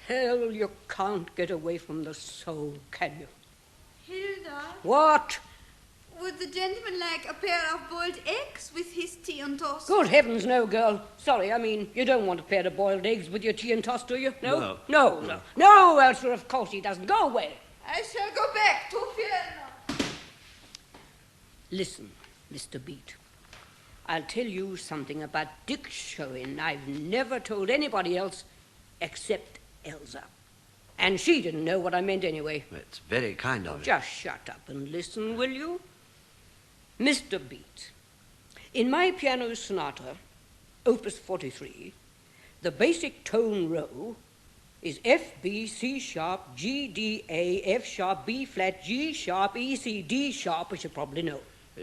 Hell, you can't get away from the soul, can you? Hilda? What? Would the gentleman like a pair of boiled eggs with his tea and toast? Good heavens, no, girl. Sorry, I mean, you don't want a pair of boiled eggs with your tea and toast, do you? No? No, Elsa, of course he doesn't. Go away. I shall go back to Vienna. Listen, Mr. Beat. I'll tell you something about Dick Shewin I've never told anybody else except Elsa. And she didn't know what I meant anyway. It's very kind of you. Just shut up and listen, will you? Mr. Beat, in my piano sonata, Opus 43, the basic tone row is F, B, C sharp, G, D, A, F sharp, B flat, G sharp, E, C, D sharp, as you probably know.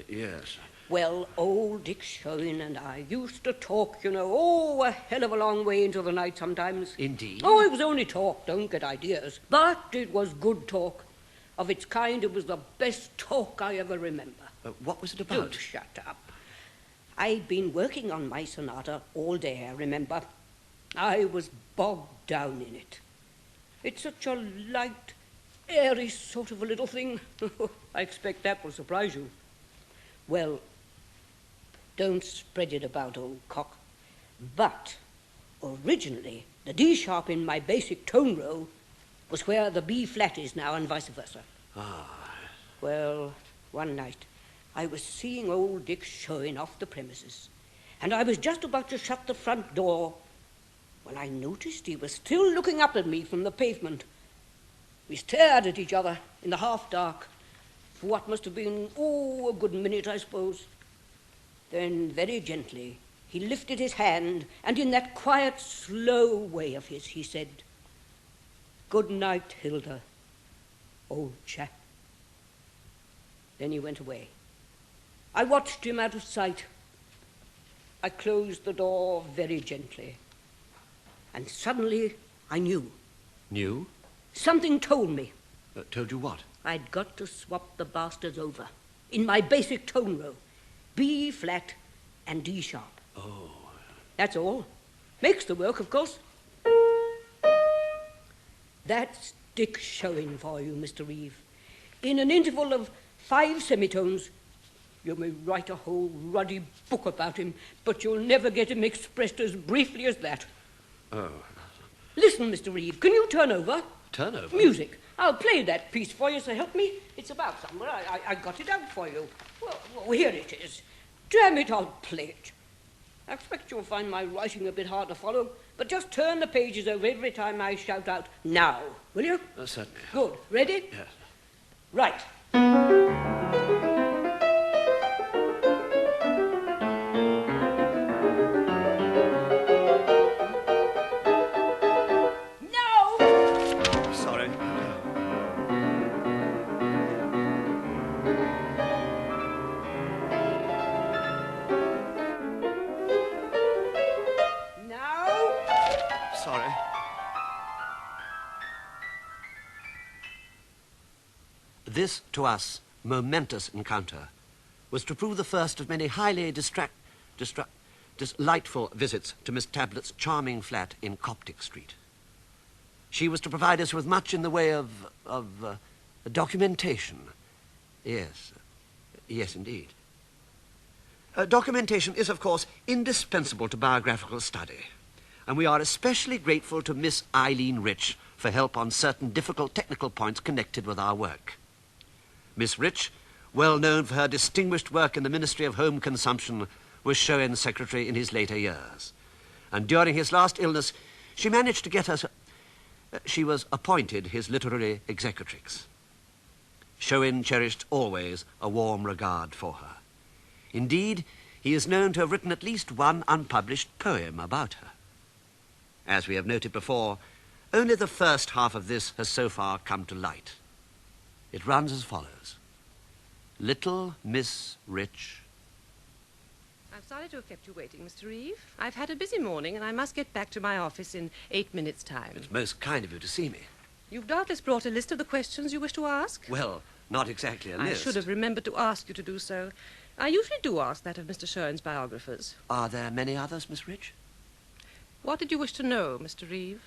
Yes. Well, old Dick Shewin and I used to talk, you know, a hell of a long way into the night sometimes. Indeed? Oh, it was only talk, don't get ideas. But it was good talk. Of its kind, it was the best talk I ever remember. What was it about? Do shut up. I'd been working on my sonata all day, I remember. I was bogged down in it. It's such a light, airy sort of a little thing. I expect that will surprise you. Well, don't spread it about, old cock. But originally, the D sharp in my basic tone row was where the B flat is now, and vice versa. Well, one night, I was seeing old Dick Shewin off the premises, and I was just about to shut the front door when I noticed he was still looking up at me from the pavement. We stared at each other in the half-dark for what must have been, a good minute, I suppose. Then, very gently, he lifted his hand, and in that quiet, slow way of his, he said, "Good night, Hilda, old chap." Then he went away. I watched him out of sight. I closed the door very gently. And suddenly I knew. Knew? Something told me. Told you what? I'd got to swap the bastards over. In my basic tone row. B flat and D sharp. Oh. That's all. Makes the work, of course. That's Dick Shewin for you, Mr. Reeve. In an interval of 5 semitones, you may write a whole ruddy book about him, but you'll never get him expressed as briefly as that. Oh. Listen, Mr. Reeve, can you turn over? Turn over? Music. I'll play that piece for you, so help me. It's about somewhere. I got it out for you. Well, here it is. Damn it, I'll play it. I expect you'll find my writing a bit hard to follow, but just turn the pages over every time I shout out, "Now," will you? Certainly. Good. Ready? Yes. Right. This, to us, momentous encounter was to prove the first of many highly delightful visits to Miss Tablet's charming flat in Coptic Street. She was to provide us with much in the way of documentation. Yes, indeed. Documentation is, of course, indispensable to biographical study, and we are especially grateful to Miss Eileen Rich for help on certain difficult technical points connected with our work. Miss Rich, well known for her distinguished work in the Ministry of Home Consumption, was Shewin's secretary in his later years. And during his last illness, she managed to get us... she was appointed his literary executrix. Shewin cherished always a warm regard for her. Indeed, he is known to have written at least one unpublished poem about her. As we have noted before, only the first half of this has so far come to light. It runs as follows. Little Miss Rich. I'm sorry to have kept you waiting, Mr. Reeve. I've had a busy morning, and I must get back to my office in 8 minutes' time. It's most kind of you to see me. You've doubtless brought a list of the questions you wish to ask? Well, not exactly a list. I should have remembered to ask you to do so. I usually do ask that of Mr. Shewin's biographers. Are there many others, Miss Rich? What did you wish to know, Mr. Reeve?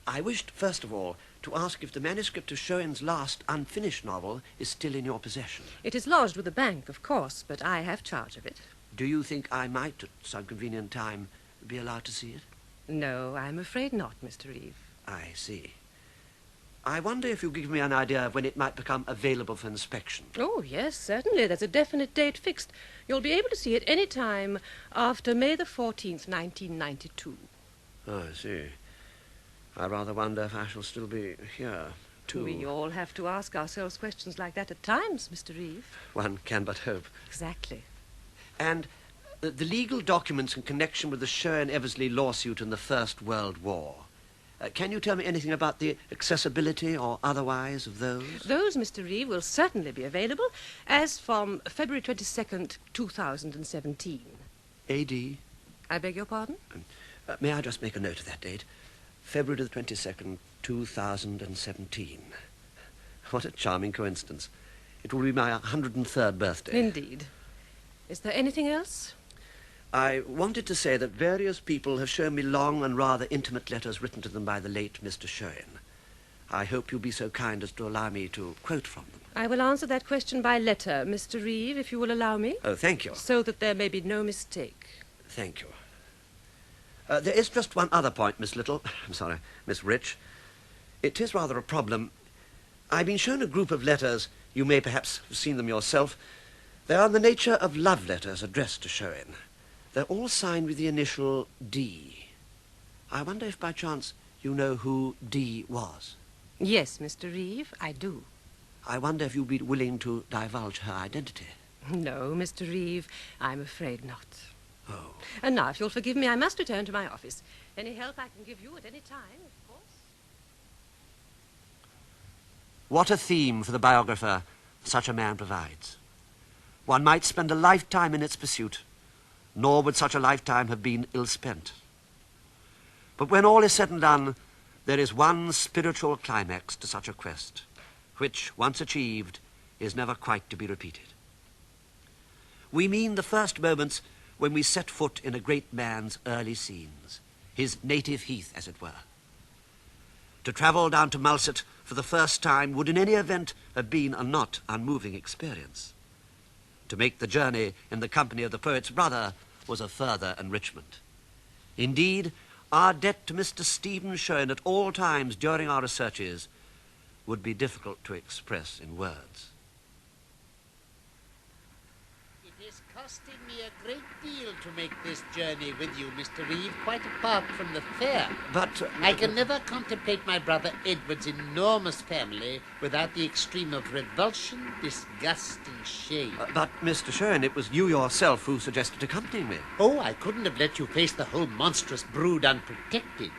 I wished, first of all, to ask if the manuscript of Shewin's last unfinished novel is still in your possession. It is lodged with the bank, of course, but I have charge of it. Do you think I might, at some convenient time, be allowed to see it? No, I'm afraid not, Mr. Reeve. I see. I wonder if you could give me an idea of when it might become available for inspection. Oh, yes, certainly. There's a definite date fixed. You'll be able to see it any time after May the 14th, 1992. Oh, I see. I rather wonder if I shall still be here, too. We all have to ask ourselves questions like that at times, Mr. Reeve. One can but hope. Exactly. And the legal documents in connection with the Shewin-Eversley lawsuit in the First World War. Can you tell me anything about the accessibility or otherwise of those? Those, Mr. Reeve, will certainly be available as from February 22nd, 2017. A.D.? I beg your pardon? May I just make a note of that date? February the 22nd, 2017. What a charming coincidence. It will be my 103rd birthday. Indeed. Is there anything else? I wanted to say that various people have shown me long and rather intimate letters written to them by the late Mr. Shewin. I hope you'll be so kind as to allow me to quote from them. I will answer that question by letter, Mr. Reeve, if you will allow me. Oh, thank you. So that there may be no mistake. Thank you. There is just one other point, Miss Miss Rich. It is rather a problem. I've been shown a group of letters. You may perhaps have seen them yourself. They are in the nature of love letters addressed to Shewin. They're all signed with the initial D. I wonder if by chance you know who D was. Yes, Mr. Reeve, I do. I wonder if you'd be willing to divulge her identity. No, Mr. Reeve, I'm afraid not. Oh. And now, if you'll forgive me, I must return to my office. Any help I can give you at any time, of course. What a theme for the biographer such a man provides. One might spend a lifetime in its pursuit, nor would such a lifetime have been ill-spent. But when all is said and done, there is one spiritual climax to such a quest, which, once achieved, is never quite to be repeated. We mean the first moments when we set foot in a great man's early scenes, his native heath, as it were. To travel down to Mulset for the first time would in any event have been a not unmoving experience. To make the journey in the company of the poet's brother was a further enrichment. Indeed, our debt to Mr. Stephen Shewin at all times during our researches would be difficult to express in words. It is costing me a great deal to make this journey with you, Mr. Reeve, quite apart from the fare. But I can never contemplate my brother Edward's enormous family without the extreme of revulsion, disgust, and shame. But, Mr. Shewin, it was you yourself who suggested accompanying me. Oh, I couldn't have let you face the whole monstrous brood unprotected.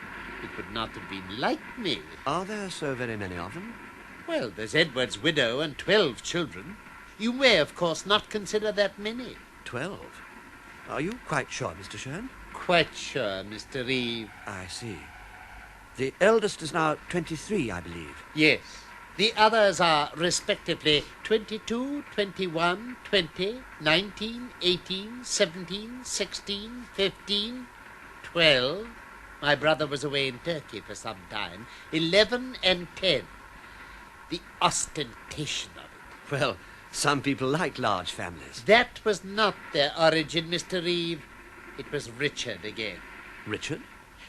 It would not have been like me. Are there so very many of them? Well, there's Edward's widow and 12 children. You may, of course, not consider that many. 12? Are you quite sure, Mr. Shewin? Quite sure, Mr. Reeve. I see. The eldest is now 23, I believe. Yes. The others are, respectively, 22, 21, 20, 19, 18, 17, 16, 15, 12. My brother was away in Turkey for some time. 11 and 10. The ostentation of it. Well, some people like large families. That was not their origin, Mr. Reeve. It was Richard again. Richard?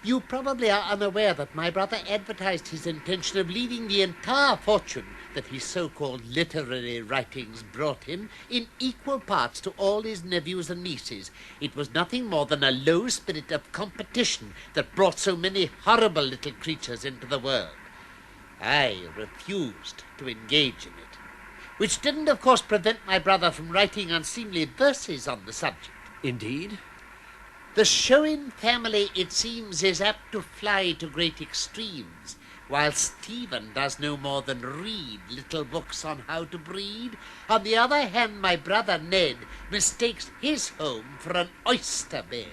You probably are unaware that my brother advertised his intention of leaving the entire fortune that his so-called literary writings brought him in equal parts to all his nephews and nieces. It was nothing more than a low spirit of competition that brought so many horrible little creatures into the world. I refused to engage in it, which didn't, of course, prevent my brother from writing unseemly verses on the subject. Indeed? The Shewin family, it seems, is apt to fly to great extremes, while Stephen does no more than read little books on how to breed. On the other hand, my brother Ned mistakes his home for an oyster bed.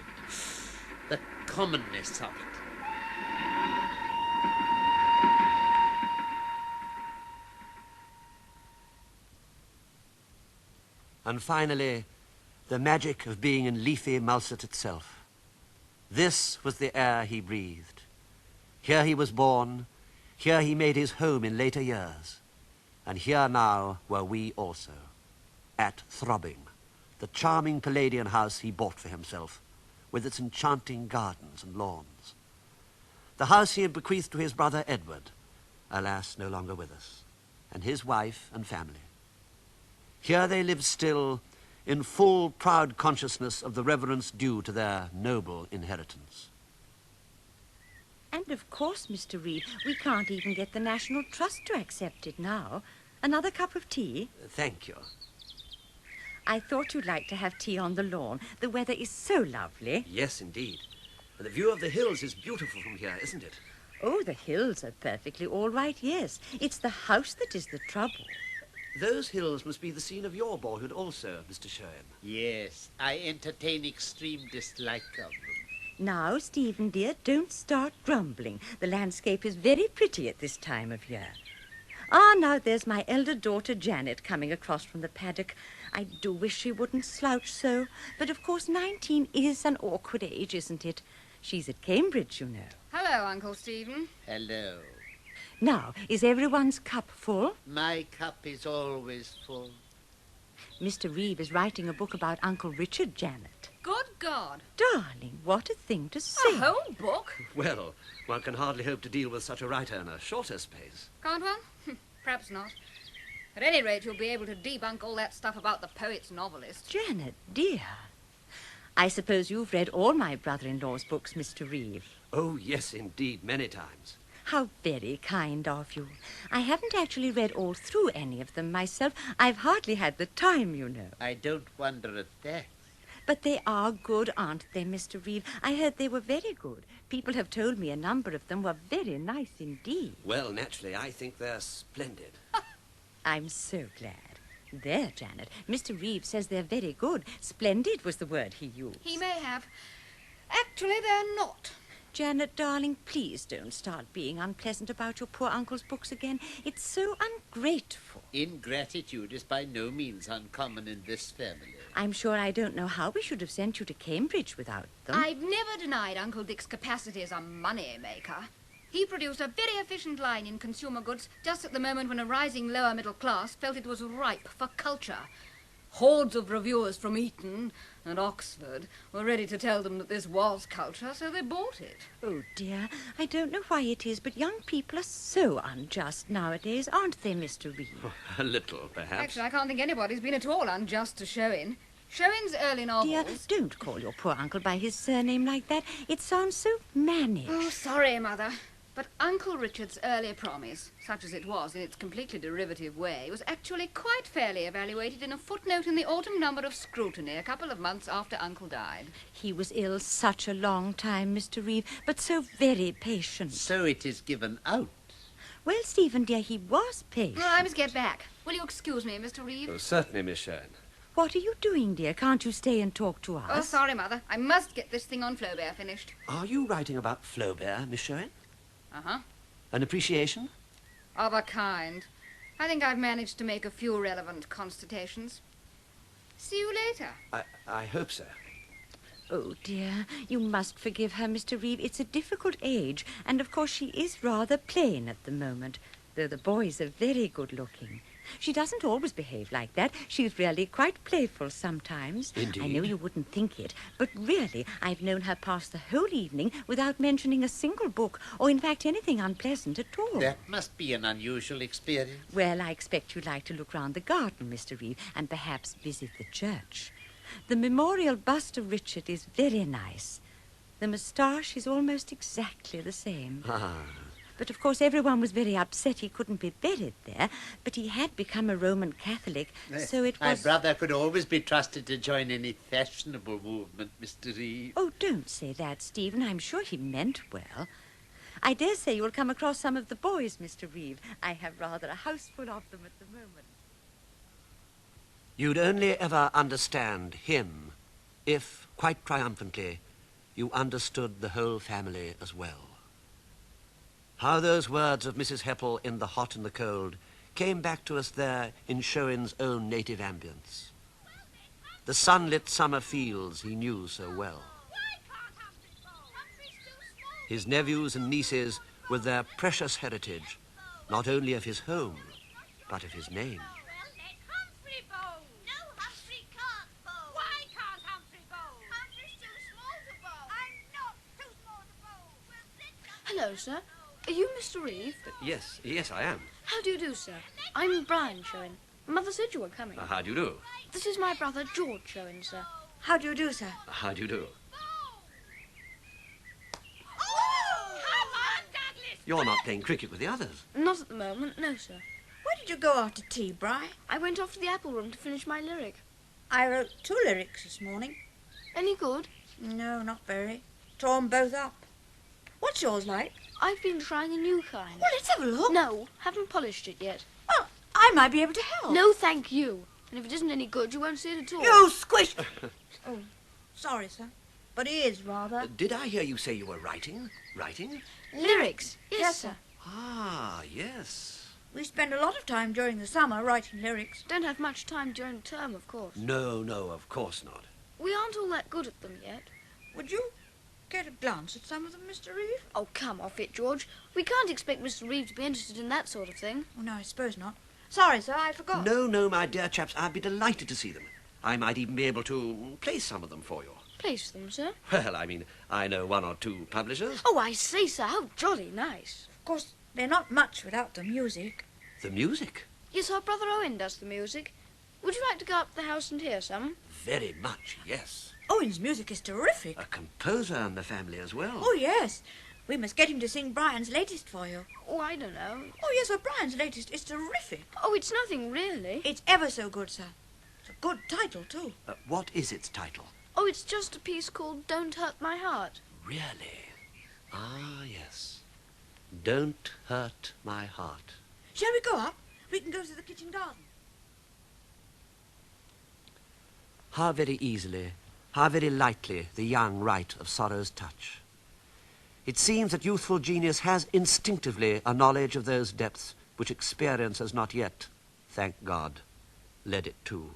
The commonness of it. And finally, the magic of being in leafy Mulset itself. This was the air he breathed. Here he was born. Here he made his home in later years. And here now were we also, at Throbbing, the charming Palladian house he bought for himself, with its enchanting gardens and lawns. The house he had bequeathed to his brother Edward, alas, no longer with us, and his wife and family. Here they lived still, in full proud consciousness of the reverence due to their noble inheritance. And of course, Mr. Reeve, we can't even get the National Trust to accept it now. Another cup of tea? Thank you. I thought you'd like to have tea on the lawn. The weather is so lovely. Yes, indeed. And the view of the hills is beautiful from here, isn't it? Oh, the hills are perfectly all right, yes. It's the house that is the trouble. Those hills must be the scene of your boyhood also, Mr. Shewin. Yes, I entertain extreme dislike of them. Now, Stephen, dear, don't start grumbling. The landscape is very pretty at this time of year. Ah, now there's my elder daughter, Janette, coming across from the paddock. I do wish she wouldn't slouch so. But, of course, 19 is an awkward age, isn't it? She's at Cambridge, you know. Hello, Uncle Stephen. Hello. Now, is everyone's cup full? My cup is always full. Mr. Reeve is writing a book about Uncle Richard, Janet. Good God. Darling, what a thing to say. A whole book? Well, one can hardly hope to deal with such a writer in a shorter space. Can't one? Perhaps not. At any rate, you'll be able to debunk all that stuff about the poet's novelist. Janet, dear. I suppose you've read all my brother-in-law's books, Mr. Reeve. Oh, yes, indeed, many times. How very kind of you. I haven't actually read all through any of them myself. I've hardly had the time, you know. I don't wonder at that. But they are good, aren't they, Mr. Reeve? I heard they were very good. People have told me a number of them were very nice indeed. Well, naturally, I think they're splendid. I'm so glad. There, Janet. Mr. Reeve says they're very good. Splendid was the word he used. He may have. Actually, they're not. Janet, darling, please don't start being unpleasant about your poor uncle's books again. It's so ungrateful. Ingratitude is by no means uncommon in this family. I'm sure I don't know how we should have sent you to Cambridge without them. I've never denied Uncle Dick's capacity as a money-maker. He produced a very efficient line in consumer goods just at the moment when a rising lower middle class felt it was ripe for culture. Hordes of reviewers from Eton and Oxford were ready to tell them that this was culture, so they bought it. Oh, dear, I don't know why it is, but young people are so unjust nowadays, aren't they, Mr. Reeve? Oh, a little, perhaps. Actually, I can't think anybody's been at all unjust to Shewin. Shewin's early novels... Dear, don't call your poor uncle by his surname like that. It sounds so mannish. Oh, sorry, Mother. But Uncle Richard's early promise, such as it was in its completely derivative way, was actually quite fairly evaluated in a footnote in the autumn number of Scrutiny a couple of months after Uncle died. He was ill such a long time, Mr. Reeve, but so very patient. So it is given out. Well, Stephen, dear, he was patient. Well, I must get back. Will you excuse me, Mr. Reeve? Oh, certainly, Miss Shewin. What are you doing, dear? Can't you stay and talk to us? Oh, sorry, Mother. I must get this thing on Flaubert finished. Are you writing about Flaubert, Miss Shewin? Uh-huh. An appreciation? Of a kind. I think I've managed to make a few relevant constatations. See you later. I hope so. Oh, dear, you must forgive her, Mr. Reeve. It's a difficult age, and of course she is rather plain at the moment, though the boys are very good-looking. She doesn't always behave like that. She's really quite playful sometimes. Indeed. I know you wouldn't think it, but really, I've known her pass the whole evening without mentioning a single book, or in fact anything unpleasant at all. That must be an unusual experience. Well, I expect you'd like to look round the garden, Mr. Reeve, and perhaps visit the church. The memorial bust of Richard is very nice. The moustache is almost exactly the same. Ah. But, of course, everyone was very upset he couldn't be buried there. But he had become a Roman Catholic, so it was... My brother could always be trusted to join any fashionable movement, Mr. Reeve. Oh, don't say that, Stephen. I'm sure he meant well. I dare say you'll come across some of the boys, Mr. Reeve. I have rather a house full of them at the moment. You'd only ever understand him if, quite triumphantly, you understood the whole family as well. How those words of Mrs. Heppel in The Hot and the Cold came back to us there in Shewin's own native ambience. The sunlit summer fields he knew so well. His nephews and nieces with their precious heritage, not only of his home, but of his name. Hello, sir. Are you Mr. Reeve? Yes, I am. How do you do, sir? I'm Brian Shewin. Mother said you were coming. How do you do? This is my brother, George Shewin, sir. How do you do, sir? How do you do? You're not playing cricket with the others. Not at the moment, no, sir. Where did you go after tea, Bri? I went off to the apple room to finish my lyric. I wrote 2 lyrics this morning. Any good? No, not very. Tore 'em both up. What's yours like? I've been trying a new kind. Well, let's have a look. No, haven't polished it yet. Well, I might be able to help. No, thank you. And if it isn't any good, you won't see it at all. You squish! Oh, sorry, sir. But he is, rather. Did I hear you say you were writing? Writing? Lyrics? Yes, sir. Ah, yes. We spend a lot of time during the summer writing lyrics. Don't have much time during the term, of course. No, of course not. We aren't all that good at them yet. Would you get a glance at some of them, Mr. Reeve? Oh, come off it, George. We can't expect Mr. Reeve to be interested in that sort of thing. Oh, no, I suppose not. Sorry, sir, I forgot. No, my dear chaps, I'd be delighted to see them. I might even be able to place some of them for you. Place them, sir? Well, I mean, I know 1 or 2 publishers. Oh, I see, sir. How jolly nice. Of course, they're not much without the music. The music? Yes, our brother Owen does the music. Would you like to go up to the house and hear some? Very much, yes. Owen's music is terrific. A composer in the family as well. Oh, yes. We must get him to sing Brian's latest for you. Oh, I don't know. Oh, yes, Brian's latest is terrific. Oh, it's nothing, really. It's ever so good, sir. It's a good title, too. What is its title? Oh, it's just a piece called Don't Hurt My Heart. Really? Ah, yes. Don't Hurt My Heart. Shall we go up? We can go to the kitchen garden. How very easily, how very lightly the young write of sorrow's touch. It seems that youthful genius has instinctively a knowledge of those depths which experience has not yet, thank God, led it to.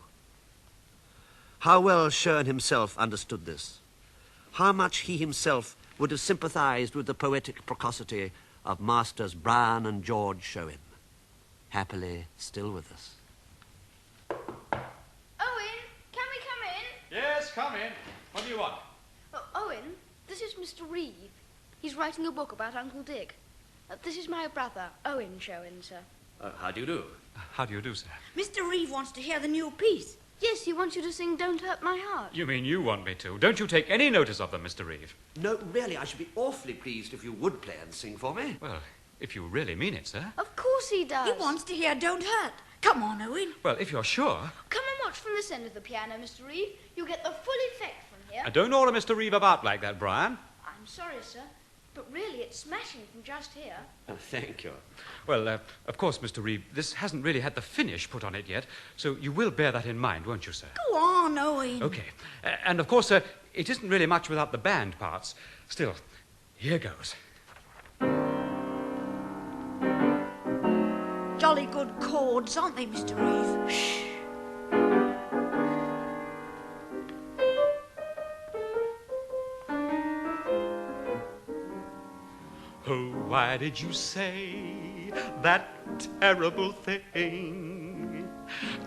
How well Shewin himself understood this. How much he himself would have sympathized with the poetic precocity of Masters Brian and George Shewin, happily still with us. Owen, can we come in? Yes, come in. What do you want? Oh, Owen, this is Mr. Reeve. He's writing a book about Uncle Dick. This is my brother, Owen Shewin, sir. How do you do? How do you do, sir? Mr. Reeve wants to hear the new piece. Yes, he wants you to sing Don't Hurt My Heart. You mean you want me to? Don't you take any notice of them, Mr. Reeve. No, really, I should be awfully pleased if you would play and sing for me. Well, if you really mean it, sir. Of course he does. He wants to hear Don't Hurt. Come on, Owen. Well, if you're sure. Come and watch from this end of the piano, Mr. Reeve. You'll get the full effect from here. Don't order Mr. Reeve about like that, Brian. I'm sorry, sir, but really it's smashing from just here. Thank you. Well, of course, Mr. Reeve, this hasn't really had the finish put on it yet, so you will bear that in mind, won't you, sir? Go on, Owen. Okay. And, of course, it isn't really much without the band parts. Still, here goes. Jolly good chords, aren't they, Mr. Reeve? Shh. Oh, why did you say that terrible thing?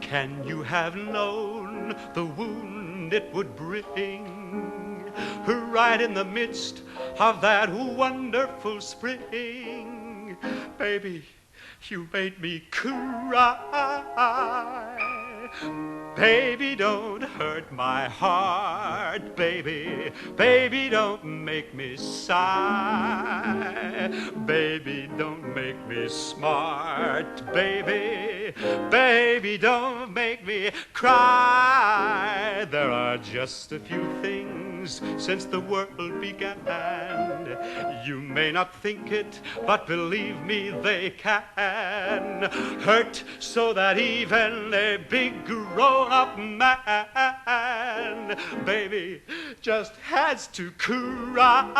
Can you have known the wound it would bring? Right in the midst of that wonderful spring, baby, you made me cry. Baby, don't hurt my heart, baby. Baby, don't make me sigh. Baby, don't make me smart, baby. Baby, don't make me cry. There are just a few things since the world began. You may not think it, but believe me, they can hurt so that even a big grown-up man then baby just has to cry.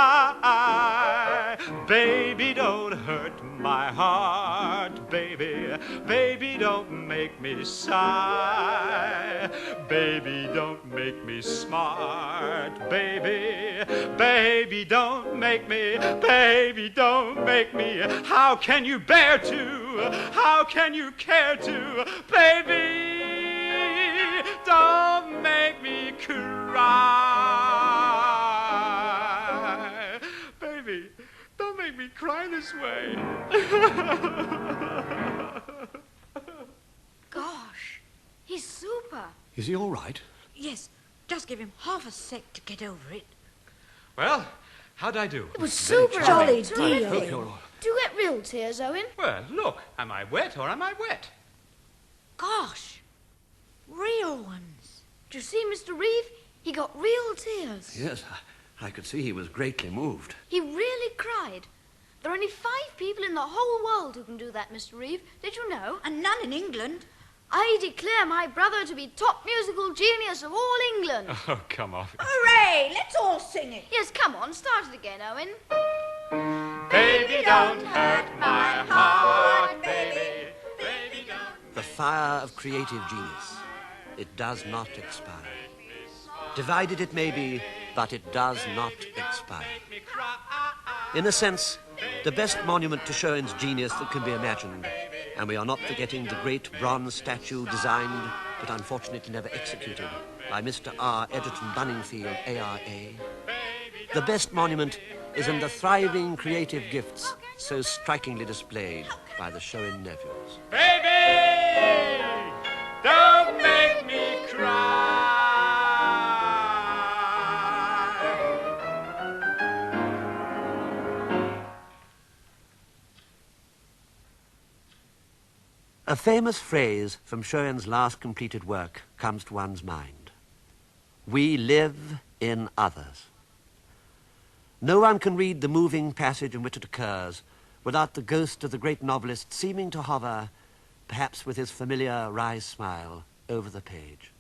Baby, don't hurt my heart, baby. Baby, don't make me sigh. Baby, don't make me smart, baby. Baby, don't make me. Baby, don't make me. How can you bear to? How can you care to? Baby, don't make me cry. Baby, don't make me cry this way. Gosh, he's super. Is he all right? Yes, just give him half a sec to get over it. Well, how'd I do? It was super. Jolly Terrific. dear. Do you get real tears, Owen? Well, look, am I wet or am I wet? Gosh, real ones. Do you see, Mr. Reeve? He got real tears. Yes, I could see he was greatly moved. He really cried. There are only 5 people in the whole world who can do that, Mr. Reeve. Did you know? And none in England. I declare my brother to be top musical genius of all England. Oh, come off. Hooray! Let's all sing it. Yes, come on, start it again, Owen. Baby, don't hurt my heart, baby. Baby, don't. The fire of creative genius. It does not expire. Divided it may be, but it does not expire. In a sense, the best monument to Shewin's genius that can be imagined, and we are not forgetting the great bronze statue designed, but unfortunately never executed, by Mr. R. Egerton Bunningfield, ARA. The best monument is in the thriving creative gifts so strikingly displayed by the Shewin nephews. Baby, don't make me cry. A famous phrase from Shewin's last completed work comes to one's mind. We live in others. No one can read the moving passage in which it occurs without the ghost of the great novelist seeming to hover, perhaps with his familiar wry smile, over the page.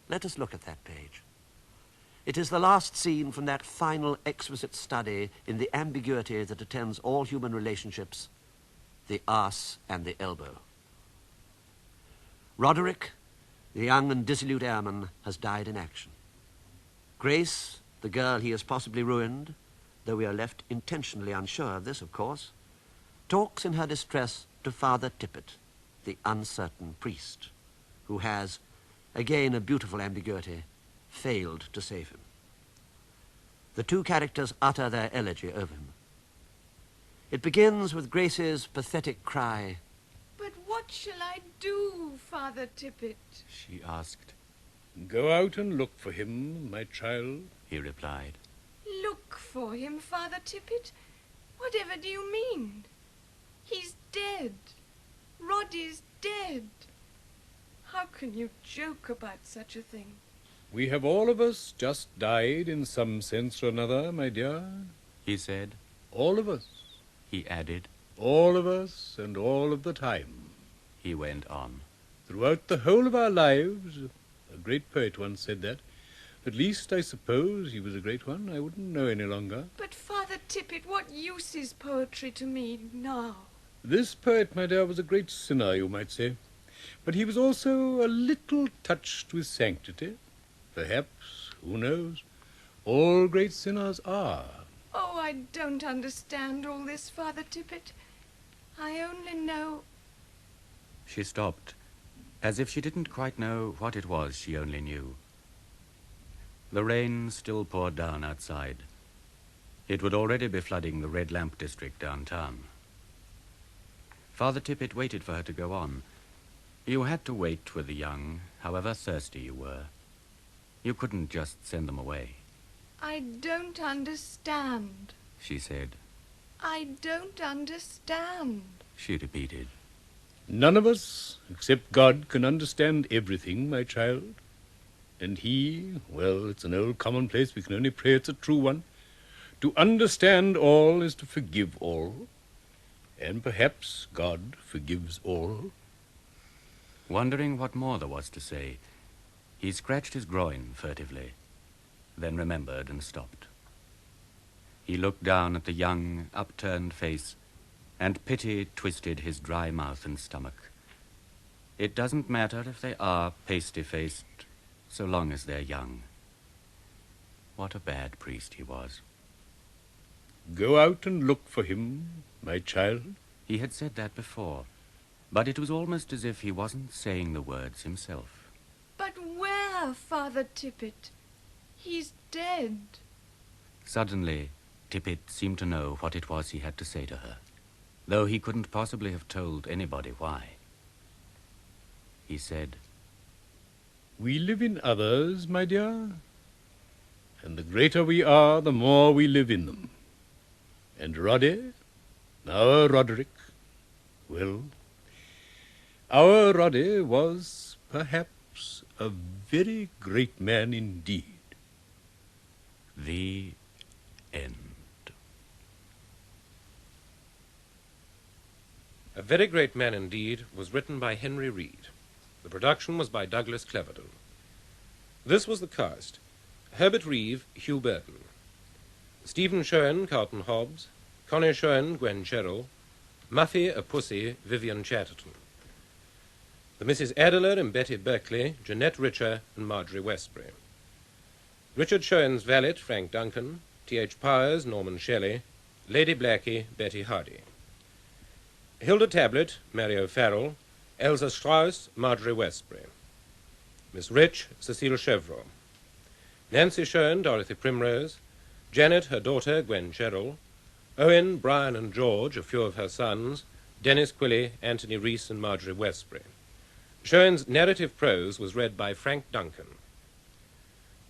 Let us look at that page. It is the last scene from that final exquisite study in the ambiguity that attends all human relationships, the arse and the elbow. Roderick, the young and dissolute airman, has died in action. Grace, the girl he has possibly ruined, though we are left intentionally unsure of this, of course, talks in her distress to Father Tippet, the uncertain priest, who has, again a beautiful ambiguity, failed to save him. The two characters utter their elegy over him. It begins with Grace's pathetic cry, But what shall I do, Father Tippet? She asked. Go out and look for him, my child, He replied. Look for him, Father Tippet? Whatever do you mean? He's dead. Roddy's dead. How can you joke about such a thing? We have all of us just died in some sense or another, my dear. He said. All of us. He added. All of us and all of the time. He went on. Throughout the whole of our lives, a great poet once said that. At least, I suppose he was a great one. I wouldn't know any longer. But, Father Tippet, what use is poetry to me now? This poet, my dear, was a great sinner, you might say. But he was also a little touched with sanctity. Perhaps, who knows? All great sinners are. Oh, I don't understand all this, Father Tippet. I only know... She stopped, as if she didn't quite know what it was she only knew. The rain still poured down outside. It would already be flooding the Red Lamp district downtown. Father Tippet waited for her to go on. You had to wait with the young, however thirsty you were. You couldn't just send them away. I don't understand. She said. I don't understand. She repeated. None of us, except God, can understand everything, my child. And he, well, it's an old commonplace, we can only pray it's a true one. To understand all is to forgive all. And perhaps God forgives all. Wondering what more there was to say, He scratched his groin furtively, then remembered and stopped. He looked down at the young, upturned face, and pity twisted his dry mouth and stomach. It doesn't matter if they are pasty-faced, so long as they're young. What a bad priest he was. Go out and look for him, my child. He had said that before, but it was almost as if he wasn't saying the words himself. But where, Father Tippet? He's dead. Suddenly, Tippet seemed to know what it was he had to say to her, though he couldn't possibly have told anybody why. He said, We live in others, my dear, and the greater we are, the more we live in them. And Roddy, our Roderick, well, our Roddy was perhaps a very great man indeed. The end. A Very Great Man Indeed was written by Henry Reed. The production was by Douglas Cleverton. This was the cast: Herbert Reeve, Hugh Burton; Stephen Shewin, Carleton Hobbs; Connie Shewin, Gwen Cherrell; Muffy, a Pussy, Vivian Chatterton; the Mrs. Adela and Betty Burkley, Janette Richer and Marjorie Westbury; Richard Shewin's valet, Frank Duncan; T.H. Powers, Norman Shelley; Lady Blackie, Betty Hardy; Hilda Tablet, Mary O'Farrell; Elsa Strauss, Marjorie Westbury; Miss Rich, Cecile Chevreau; Nancy Shewin, Dorothy Primrose; Janette, her daughter, Gwen Cherrell; Owen, Brian and George, a few of her sons; Denis, Quilley, Anthony Reese and Marjorie Westbury. Shewin's narrative prose was read by Frank Duncan.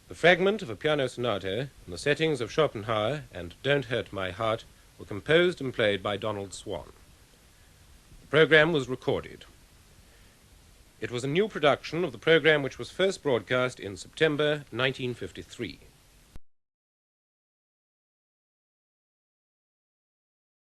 The fragment of a piano sonata and the settings of Schopenhauer and Don't Hurt My Heart were composed and played by Donald Swann. The program was recorded. It was a new production of the program which was first broadcast in September 1953.